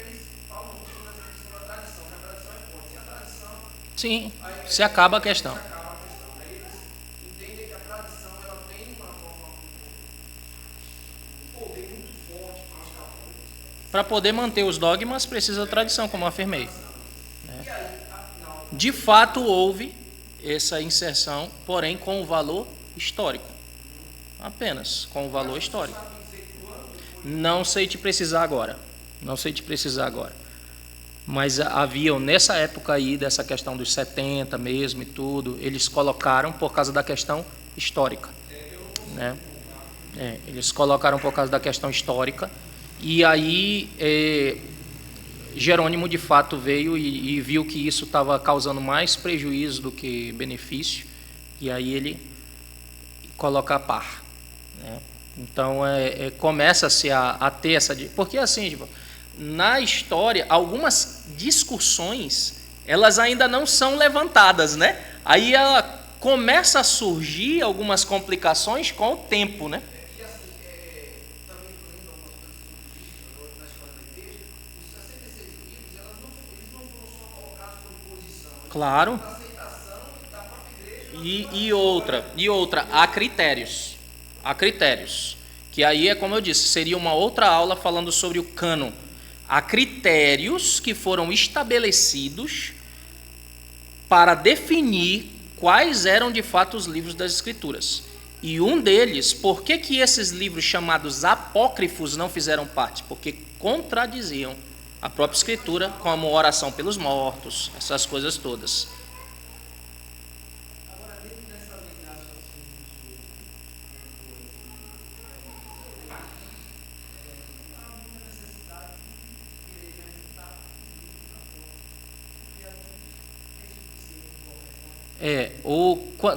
eles falam muito nessa questão da tradição, que a tradição é forte. A tradição. Sim, se acaba a questão. Eles entendem que a tradição ela tem um poder muito forte para os católicos. Para poder manter os dogmas, precisa da tradição, como eu afirmei. De fato, houve essa inserção, porém com o valor histórico. Apenas com o valor histórico. Não sei te precisar agora. Mas haviam, nessa época aí, dessa questão dos 70 mesmo e tudo, eles colocaram por causa da questão histórica. Né? Eles colocaram por causa da questão histórica. E aí, Jerônimo, de fato, veio e viu que isso estava causando mais prejuízo do que benefício. E aí ele coloca a par. Né? Então, começa-se a ter essa... Porque assim, na história, algumas discussões, elas ainda não são levantadas, né? Aí ela começa a surgir algumas complicações com o tempo, né? E assim, também lendo algumas coisas na história da igreja, os 66 livros, eles não foram só colocados por imposição. Claro. A aceitação da própria igreja. E outra, há critérios. Que aí é como eu disse, seria uma outra aula falando sobre o cânon. Há critérios que foram estabelecidos para definir quais eram de fato os livros das Escrituras. E um deles, por que esses livros chamados apócrifos não fizeram parte? Porque contradiziam a própria Escritura, como oração pelos mortos, essas coisas todas.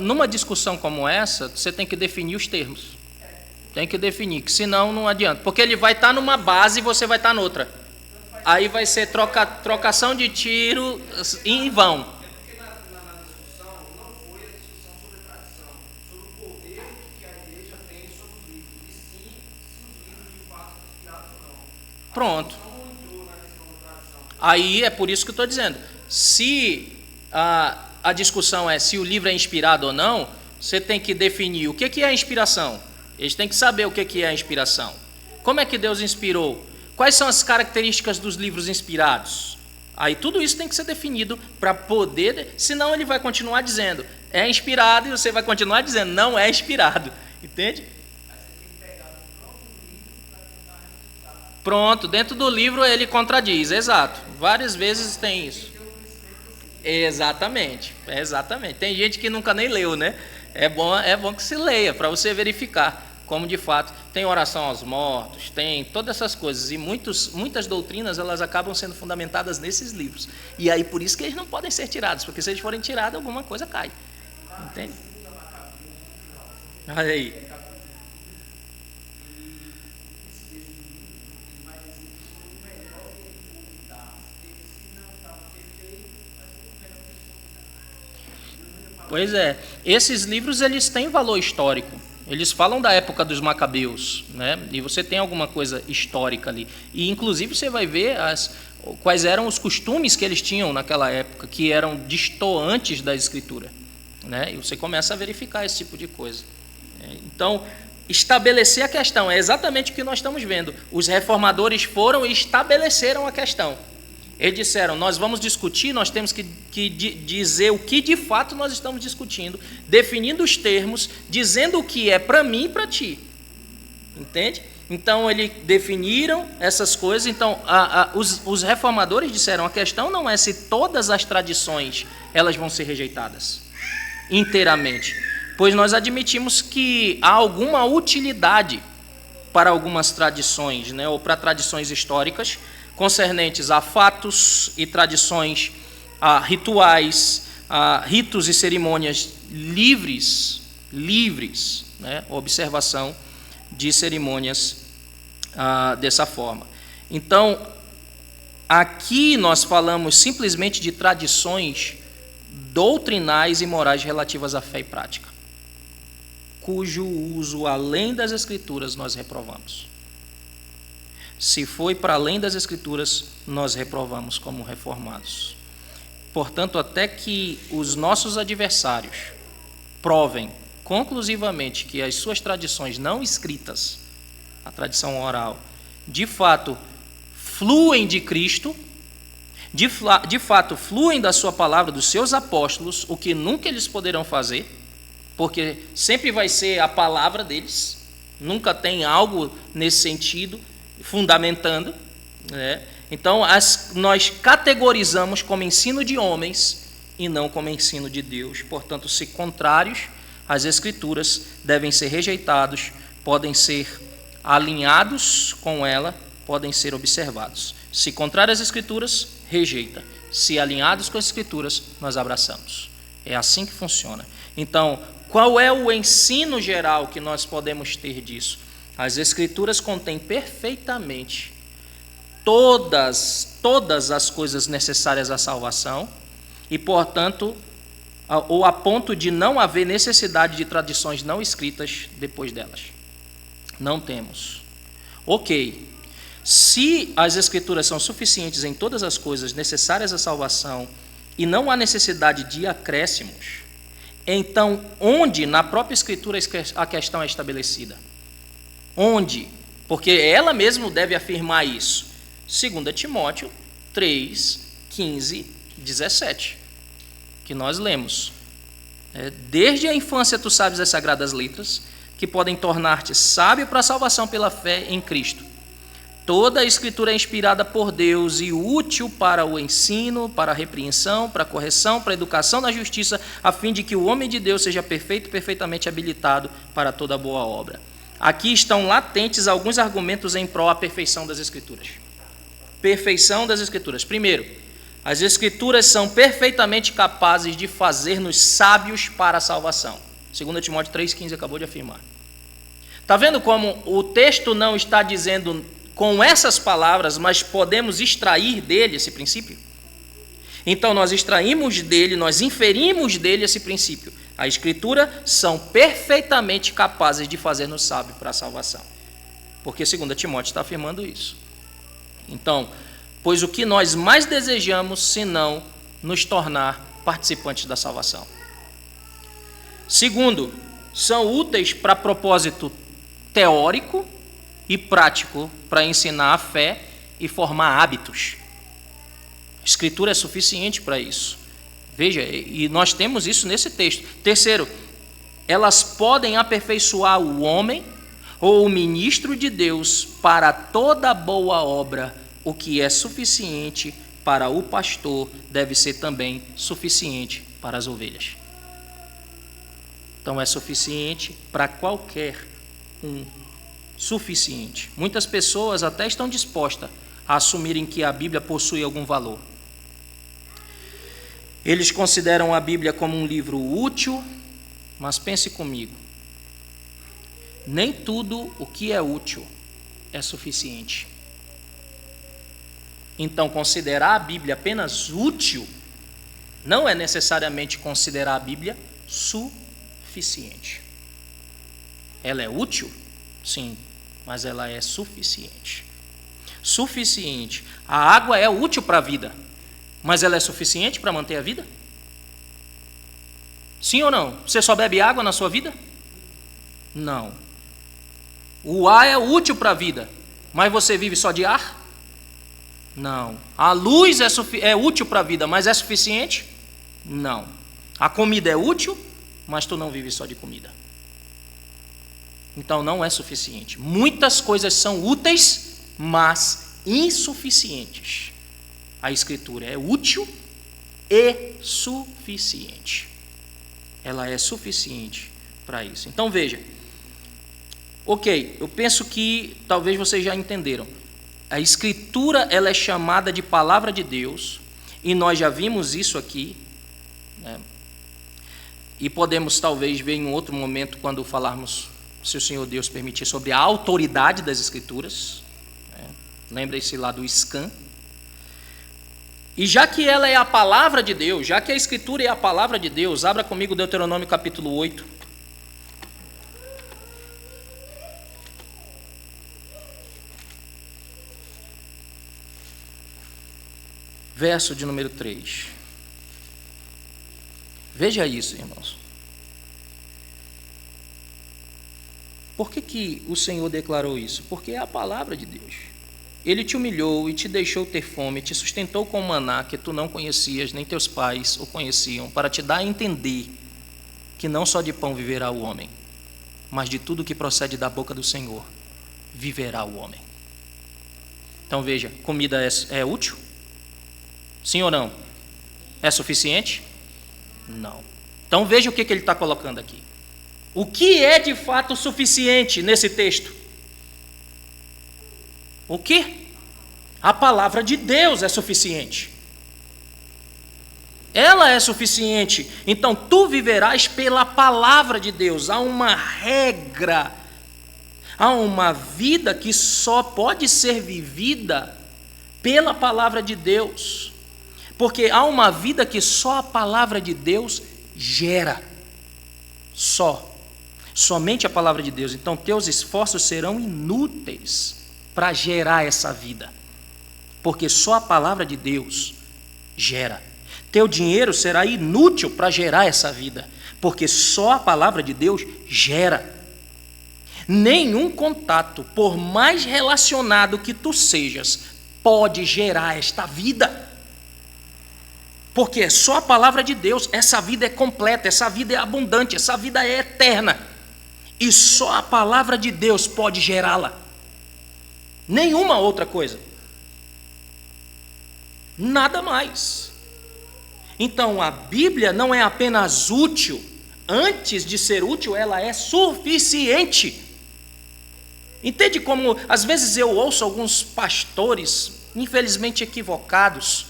Numa discussão como essa, você tem que definir os termos. Tem que definir, que senão não adianta. Porque ele vai estar numa base e você vai estar noutra. Aí vai ser trocação de tiro em vão. Porque na discussão não foi a discussão sobre tradição, sobre o poder que a igreja tem sobre os livros, e sim se os livros de fato são inspirados ou não. Pronto. Não entrou na questão da tradição. Aí é por isso que eu estou dizendo. Se a discussão é se o livro é inspirado ou não, você tem que definir o que é a inspiração. Eles têm que saber o que é a inspiração. Como é que Deus inspirou? Quais são as características dos livros inspirados? Aí tudo isso tem que ser definido para poder... Senão ele vai continuar dizendo, é inspirado, e você vai continuar dizendo, não é inspirado. Entende? Pronto, dentro do livro ele contradiz, exato. Várias vezes tem isso. Exatamente. Tem gente que nunca nem leu, né? É bom que se leia, para você verificar como de fato tem oração aos mortos, tem todas essas coisas. E muitas doutrinas elas acabam sendo fundamentadas nesses livros. E aí por isso que eles não podem ser tirados, porque se eles forem tirados, alguma coisa cai. Entende? Olha aí. Pois é, esses livros eles têm valor histórico, Eles falam da época dos Macabeus, né? E você tem alguma coisa histórica ali. E, inclusive, você vai ver quais eram os costumes que eles tinham naquela época, que eram distantes da Escritura, né? E você começa a verificar esse tipo de coisa. Então, estabelecer a questão é exatamente o que nós estamos vendo. Os reformadores foram e estabeleceram a questão. Eles disseram, nós vamos discutir, nós temos que dizer o que de fato nós estamos discutindo, definindo os termos, dizendo o que é para mim e para ti. Entende? Então, eles definiram essas coisas. Então, os reformadores disseram, a questão não é se todas as tradições elas vão ser rejeitadas inteiramente, pois nós admitimos que há alguma utilidade para algumas tradições, né, ou para tradições históricas, concernentes a fatos e tradições, a rituais, a ritos e cerimônias livres, né, observação de cerimônias dessa forma. Então, aqui nós falamos simplesmente de tradições doutrinais e morais relativas à fé e prática, cujo uso além das Escrituras nós reprovamos. Se foi para além das Escrituras, nós reprovamos como reformados. Portanto, até que os nossos adversários provem conclusivamente que as suas tradições não escritas, a tradição oral, de fato fluem de Cristo, de fato fluem da sua palavra, dos seus apóstolos, o que nunca eles poderão fazer, porque sempre vai ser a palavra deles, nunca tem algo nesse sentido fundamentando, né? Então nós categorizamos como ensino de homens e não como ensino de Deus. Portanto, se contrários às Escrituras, devem ser rejeitados, podem ser alinhados com ela, podem ser observados. Se contrários às Escrituras, rejeita. Se alinhados com as Escrituras, nós abraçamos. É assim que funciona. Então, qual é o ensino geral que nós podemos ter disso? As Escrituras contêm perfeitamente todas as coisas necessárias à salvação e, portanto, ou a ponto de não haver necessidade de tradições não escritas depois delas. Não temos. Ok. Se as Escrituras são suficientes em todas as coisas necessárias à salvação e não há necessidade de acréscimos, então onde na própria Escritura a questão é estabelecida? Onde? Porque ela mesma deve afirmar isso. 2 Timóteo 3, 15, 17, que nós lemos. Desde a infância tu sabes as sagradas letras, que podem tornar-te sábio para a salvação pela fé em Cristo. Toda a Escritura é inspirada por Deus e útil para o ensino, para a repreensão, para a correção, para a educação na justiça, a fim de que o homem de Deus seja perfeito, perfeitamente habilitado para toda boa obra. Aqui estão latentes alguns argumentos em prol à perfeição das Escrituras. Perfeição das Escrituras. Primeiro, as Escrituras são perfeitamente capazes de fazer-nos sábios para a salvação. 2 Timóteo 3,15 acabou de afirmar. Está vendo como o texto não está dizendo com essas palavras, mas podemos extrair dele esse princípio? Então, nós extraímos dele, nós inferimos dele esse princípio. A Escritura são perfeitamente capazes de fazer-nos sábios para a salvação. Porque 2 Timóteo está afirmando isso. Então, pois o que nós mais desejamos, senão nos tornar participantes da salvação. Segundo, são úteis para propósito teórico e prático para ensinar a fé e formar hábitos. A Escritura é suficiente para isso. Veja, e nós temos isso nesse texto. Terceiro, elas podem aperfeiçoar o homem ou o ministro de Deus para toda boa obra. O que é suficiente para o pastor deve ser também suficiente para as ovelhas. Então é suficiente para qualquer um. Suficiente. Muitas pessoas até estão dispostas a assumirem que a Bíblia possui algum valor. Eles consideram a Bíblia como um livro útil, mas pense comigo, nem tudo o que é útil é suficiente. Então, considerar a Bíblia apenas útil não é necessariamente considerar a Bíblia suficiente. Ela é útil? Sim, mas ela é suficiente. Suficiente. A água é útil para a vida, mas ela é suficiente para manter a vida? Sim ou não? Você só bebe água na sua vida? Não. O ar é útil para a vida, mas você vive só de ar? Não. A luz é útil para a vida, mas é suficiente? Não. A comida é útil, mas tu não vive só de comida. Então não é suficiente. Muitas coisas são úteis, mas insuficientes. A Escritura é útil e suficiente. Ela é suficiente para isso. Então veja. Ok, eu penso que talvez vocês já entenderam. A Escritura ela é chamada de Palavra de Deus, e nós já vimos isso aqui, né? E podemos talvez ver em um outro momento, quando falarmos, se o Senhor Deus permitir, sobre a autoridade das Escrituras, né? Lembre-se lá do scan. E já que ela é a Palavra de Deus, já que a Escritura é a Palavra de Deus, abra comigo Deuteronômio capítulo 8. Verso de número 3. Veja isso, irmãos. Por que o Senhor declarou isso? Porque é a palavra de Deus. Ele te humilhou e te deixou ter fome, te sustentou com maná que tu não conhecias, nem teus pais o conheciam, para te dar a entender que não só de pão viverá o homem, mas de tudo que procede da boca do Senhor viverá o homem. Então veja, comida é útil? Sim ou não? É suficiente? Não. Então veja o que ele está colocando aqui. O que é de fato suficiente nesse texto? O que? A palavra de Deus é suficiente. Ela é suficiente. Então tu viverás pela palavra de Deus. Há uma regra. Há uma vida que só pode ser vivida pela palavra de Deus. Porque há uma vida que só a palavra de Deus gera. Somente a palavra de Deus. Então teus esforços serão inúteis para gerar essa vida. Porque só a palavra de Deus gera. Teu dinheiro será inútil para gerar essa vida. Porque só a palavra de Deus gera. Nenhum contato, por mais relacionado que tu sejas, pode gerar esta vida. Porque é só a palavra de Deus, essa vida é completa, essa vida é abundante, essa vida é eterna. E só a palavra de Deus pode gerá-la. Nenhuma outra coisa. Nada mais. Então a Bíblia não é apenas útil, antes de ser útil, ela é suficiente. Entende como, às vezes eu ouço alguns pastores, infelizmente equivocados,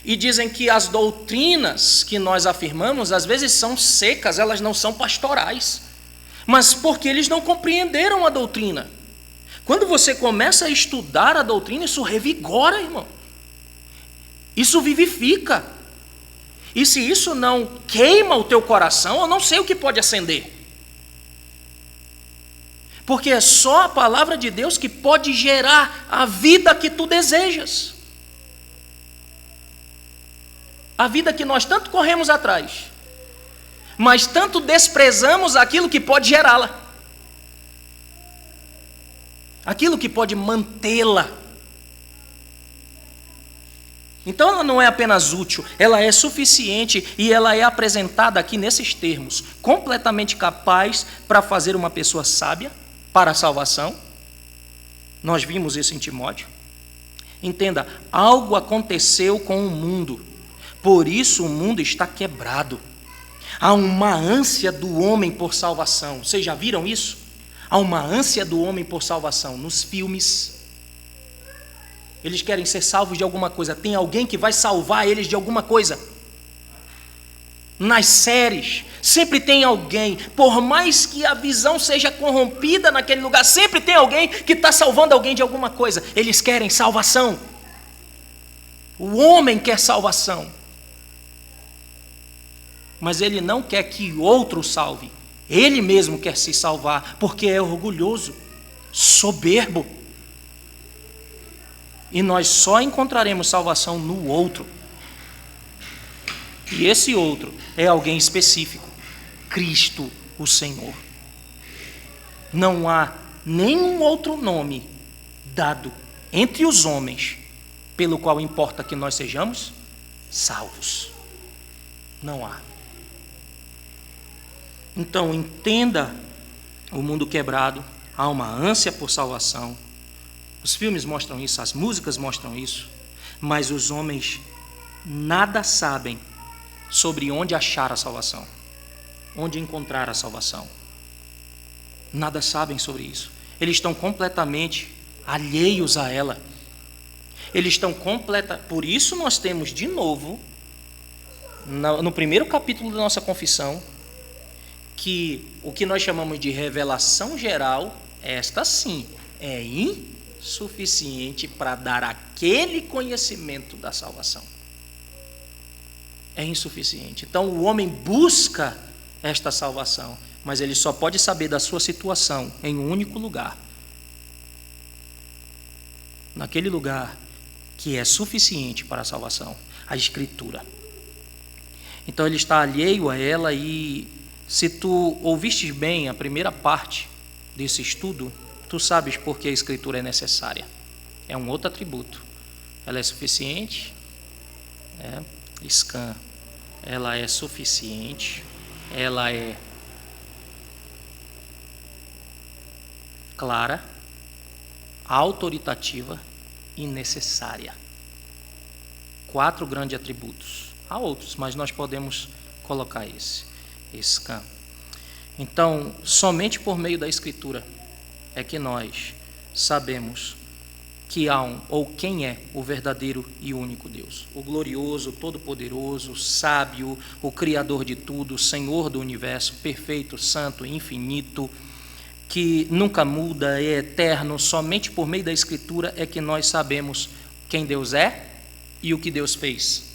e dizem que as doutrinas que nós afirmamos, às vezes são secas, elas não são pastorais. Mas porque eles não compreenderam a doutrina. Quando você começa a estudar a doutrina, isso revigora, irmão. Isso vivifica. E se isso não queima o teu coração, eu não sei o que pode acender. Porque é só a palavra de Deus que pode gerar a vida que tu desejas. A vida que nós tanto corremos atrás, mas tanto desprezamos aquilo que pode gerá-la, aquilo que pode mantê-la. Então ela não é apenas útil, ela é suficiente e ela é apresentada aqui nesses termos, completamente capaz para fazer uma pessoa sábia para a salvação. Nós vimos isso em Timóteo. Entenda, algo aconteceu com o mundo. Por isso o mundo está quebrado. Há uma ânsia do homem por salvação. Vocês já viram isso? Há uma ânsia do homem por salvação nos filmes. Eles querem ser salvos de alguma coisa. Tem alguém que vai salvar eles de alguma coisa. Nas séries, sempre tem alguém. Por mais que a visão seja corrompida naquele lugar, sempre tem alguém que está salvando alguém de alguma coisa. Eles querem salvação. O homem quer salvação. Mas ele não quer que outro salve. Ele mesmo quer se salvar, porque é orgulhoso, soberbo. E nós só encontraremos salvação no outro. E esse outro é alguém específico, Cristo, o Senhor. Não há nenhum outro nome dado entre os homens pelo qual importa que nós sejamos salvos. Não há. Então, entenda o mundo quebrado, há uma ânsia por salvação. Os filmes mostram isso, as músicas mostram isso, mas os homens nada sabem sobre onde achar a salvação, onde encontrar a salvação. Nada sabem sobre isso. Eles estão completamente alheios a ela. Eles estão Por isso nós temos de novo, no primeiro capítulo da nossa confissão, que o que nós chamamos de revelação geral, esta sim, é insuficiente para dar aquele conhecimento da salvação. É insuficiente. Então o homem busca esta salvação, mas ele só pode saber da sua situação em um único lugar. Naquele lugar que é suficiente para a salvação, a Escritura. Então ele está alheio a ela, e se tu ouvistes bem a primeira parte desse estudo, tu sabes por que a Escritura é necessária. É um outro atributo. Ela é suficiente, scan. Ela é suficiente, ela é clara, autoritativa e necessária. 4 grandes atributos. Há outros, mas nós podemos colocar esse scan. Então, somente por meio da Escritura é que nós sabemos que há ou quem é o verdadeiro e único Deus. O glorioso, todo-poderoso, sábio, o Criador de tudo, Senhor do universo, perfeito, santo, infinito, que nunca muda, é eterno. Somente por meio da Escritura é que nós sabemos quem Deus é e o que Deus fez.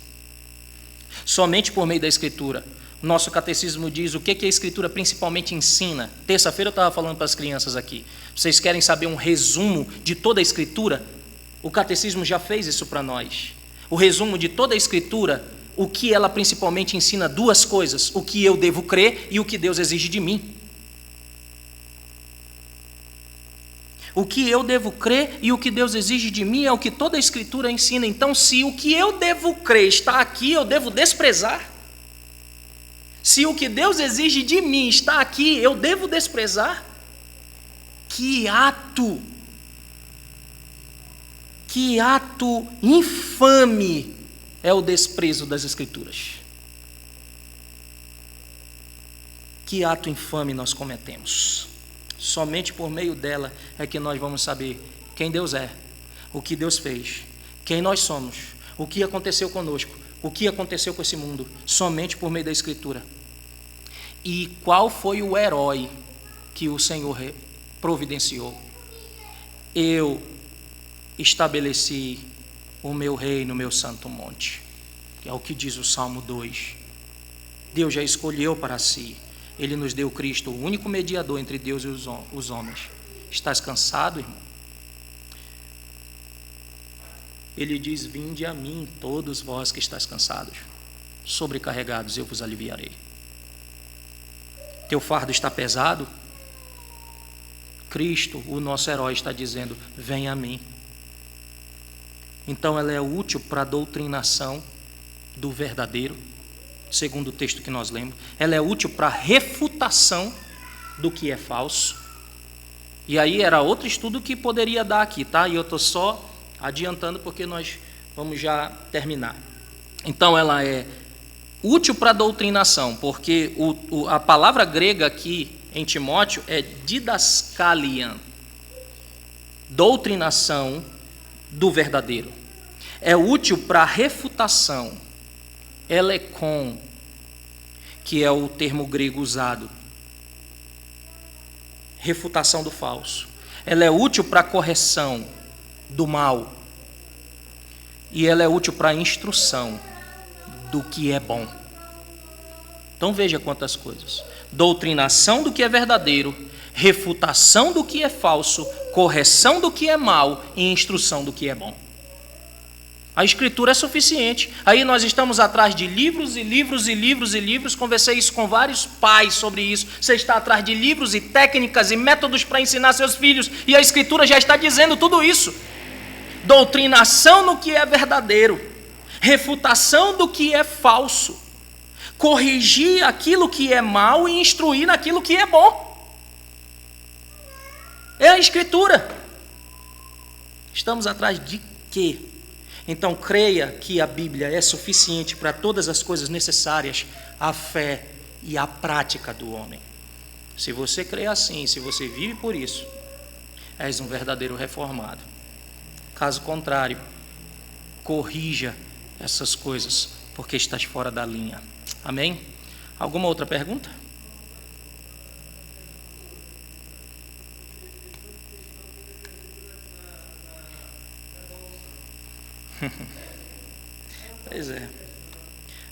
Somente por meio da Escritura. Nosso catecismo diz o que a Escritura principalmente ensina. Terça-feira eu estava falando para as crianças aqui. Vocês querem saber um resumo de toda a Escritura? O catecismo já fez isso para nós. O resumo de toda a Escritura, o que ela principalmente ensina: 2 coisas: o que eu devo crer e o que Deus exige de mim. O que eu devo crer e o que Deus exige de mim é o que toda a Escritura ensina. Então, se o que eu devo crer está aqui, eu devo desprezar? Se o que Deus exige de mim está aqui, eu devo desprezar? Que ato infame é o desprezo das Escrituras. Que ato infame nós cometemos. Somente por meio dela é que nós vamos saber quem Deus é, o que Deus fez, quem nós somos, o que aconteceu conosco, o que aconteceu com esse mundo, somente por meio da Escritura. E qual foi o herói que o Senhor providenciou? Eu estabeleci o meu rei no meu santo monte, que é o que diz o Salmo 2. Deus já escolheu para si. Ele nos deu Cristo, o único mediador entre Deus e os homens. Estás cansado, irmão? Ele diz: vinde a mim, todos vós que estáis cansados, sobrecarregados, eu vos aliviarei. Teu fardo está pesado? Cristo, o nosso herói, está dizendo: vem a mim. Então ela é útil para a doutrinação do verdadeiro, segundo o texto que nós lemos. Ela é útil para a refutação do que é falso. E aí era outro estudo que poderia dar aqui, tá? E eu estou só adiantando porque nós vamos já terminar. Então ela é útil para a doutrinação, porque a palavra grega aqui em Timóteo é didaskalian, doutrinação do verdadeiro. É útil para a refutação, elekon, que é o termo grego usado, refutação do falso. Ela é útil para a correção do mal, e ela é útil para a instrução do que é bom. Então veja quantas coisas. doutrinação do que é verdadeiro, refutação do que é falso, correção do que é mal e instrução do que é bom. A Escritura é suficiente. Aí nós estamos atrás de livros e livros e livros e livros. Conversei isso com vários pais sobre isso. Você está atrás de livros e técnicas e métodos para ensinar seus filhos. E a Escritura já está dizendo tudo isso. Doutrinação no que é verdadeiro. Refutação do que é falso. Corrigir aquilo que é mal e instruir naquilo que é bom. É a Escritura. Estamos atrás de quê? Então, creia que a Bíblia é suficiente para todas as coisas necessárias à fé e à prática do homem. Se você crê assim, se você vive por isso, és um verdadeiro reformado. Caso contrário, corrija essas coisas, porque estás fora da linha. Amém? Alguma outra pergunta? Pois é.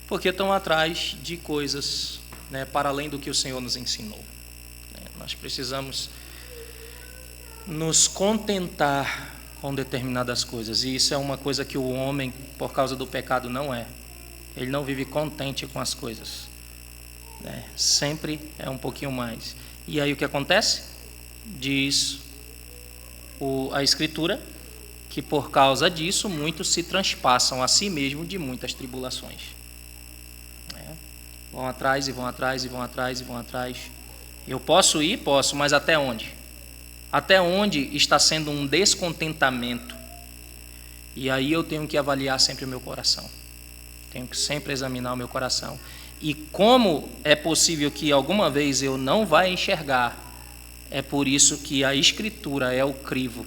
Porque estão atrás de coisas, né, para além do que o Senhor nos ensinou. Nós precisamos nos contentar com determinadas coisas. E isso é uma coisa que o homem, por causa do pecado, não é. Ele não vive contente com as coisas. Sempre é um pouquinho mais. E aí o que acontece? Diz a Escritura que por causa disso muitos se transpassam a si mesmos de muitas tribulações. Vão atrás e vão atrás e vão atrás e vão atrás. Eu posso ir? Posso, mas até onde? Até onde está sendo um descontentamento? E aí eu tenho que avaliar sempre o meu coração. Tenho que sempre examinar o meu coração. E como é possível que alguma vez eu não vá enxergar, é por isso que a Escritura é o crivo.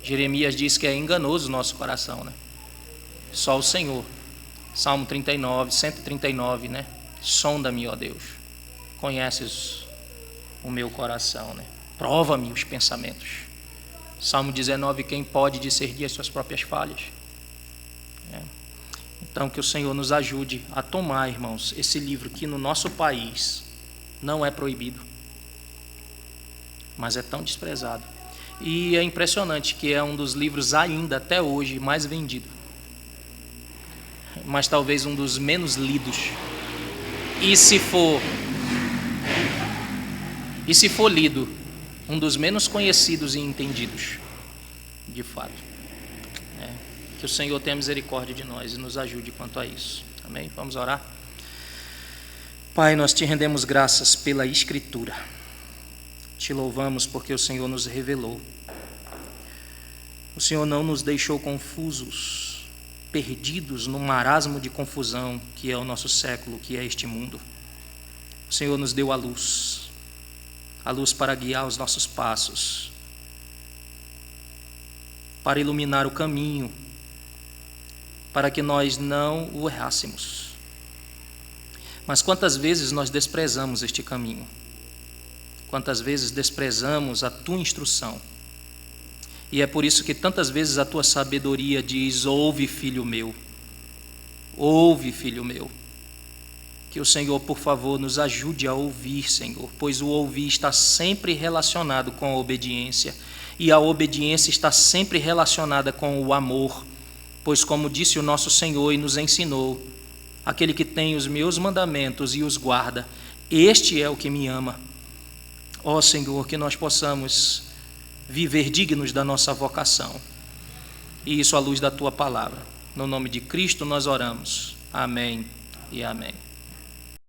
Jeremias diz que é enganoso o nosso coração, né? Só o Senhor. Salmo 39, 139, né? Sonda-me, ó Deus. Conheces o meu coração, né? Prova-me os pensamentos. Salmo 19, quem pode discernir as suas próprias falhas? Então, que o Senhor nos ajude a tomar, irmãos, esse livro que no nosso país não é proibido, mas é tão desprezado. E é impressionante que é um dos livros ainda, até hoje, mais vendido. Mas talvez um dos menos lidos. E se for lido, um dos menos conhecidos e entendidos, de fato. Que o Senhor tenha misericórdia de nós e nos ajude quanto a isso. Amém? Vamos orar? Pai, nós te rendemos graças pela Escritura. Te louvamos porque o Senhor nos revelou. O Senhor não nos deixou confusos, perdidos num marasmo de confusão que é o nosso século, que é este mundo. O Senhor nos deu a luz para guiar os nossos passos, para iluminar o caminho, para que nós não o errássemos. Mas quantas vezes nós desprezamos este caminho? Quantas vezes desprezamos a tua instrução? E é por isso que tantas vezes a tua sabedoria diz: ouve, filho meu. Ouve, filho meu. Que o Senhor, por favor, nos ajude a ouvir, Senhor, pois o ouvir está sempre relacionado com a obediência, e a obediência está sempre relacionada com o amor, pois, como disse o nosso Senhor e nos ensinou, aquele que tem os meus mandamentos e os guarda, este é o que me ama. Ó Senhor, que nós possamos viver dignos da nossa vocação, e isso à luz da tua palavra. No nome de Cristo nós oramos. Amém e amém.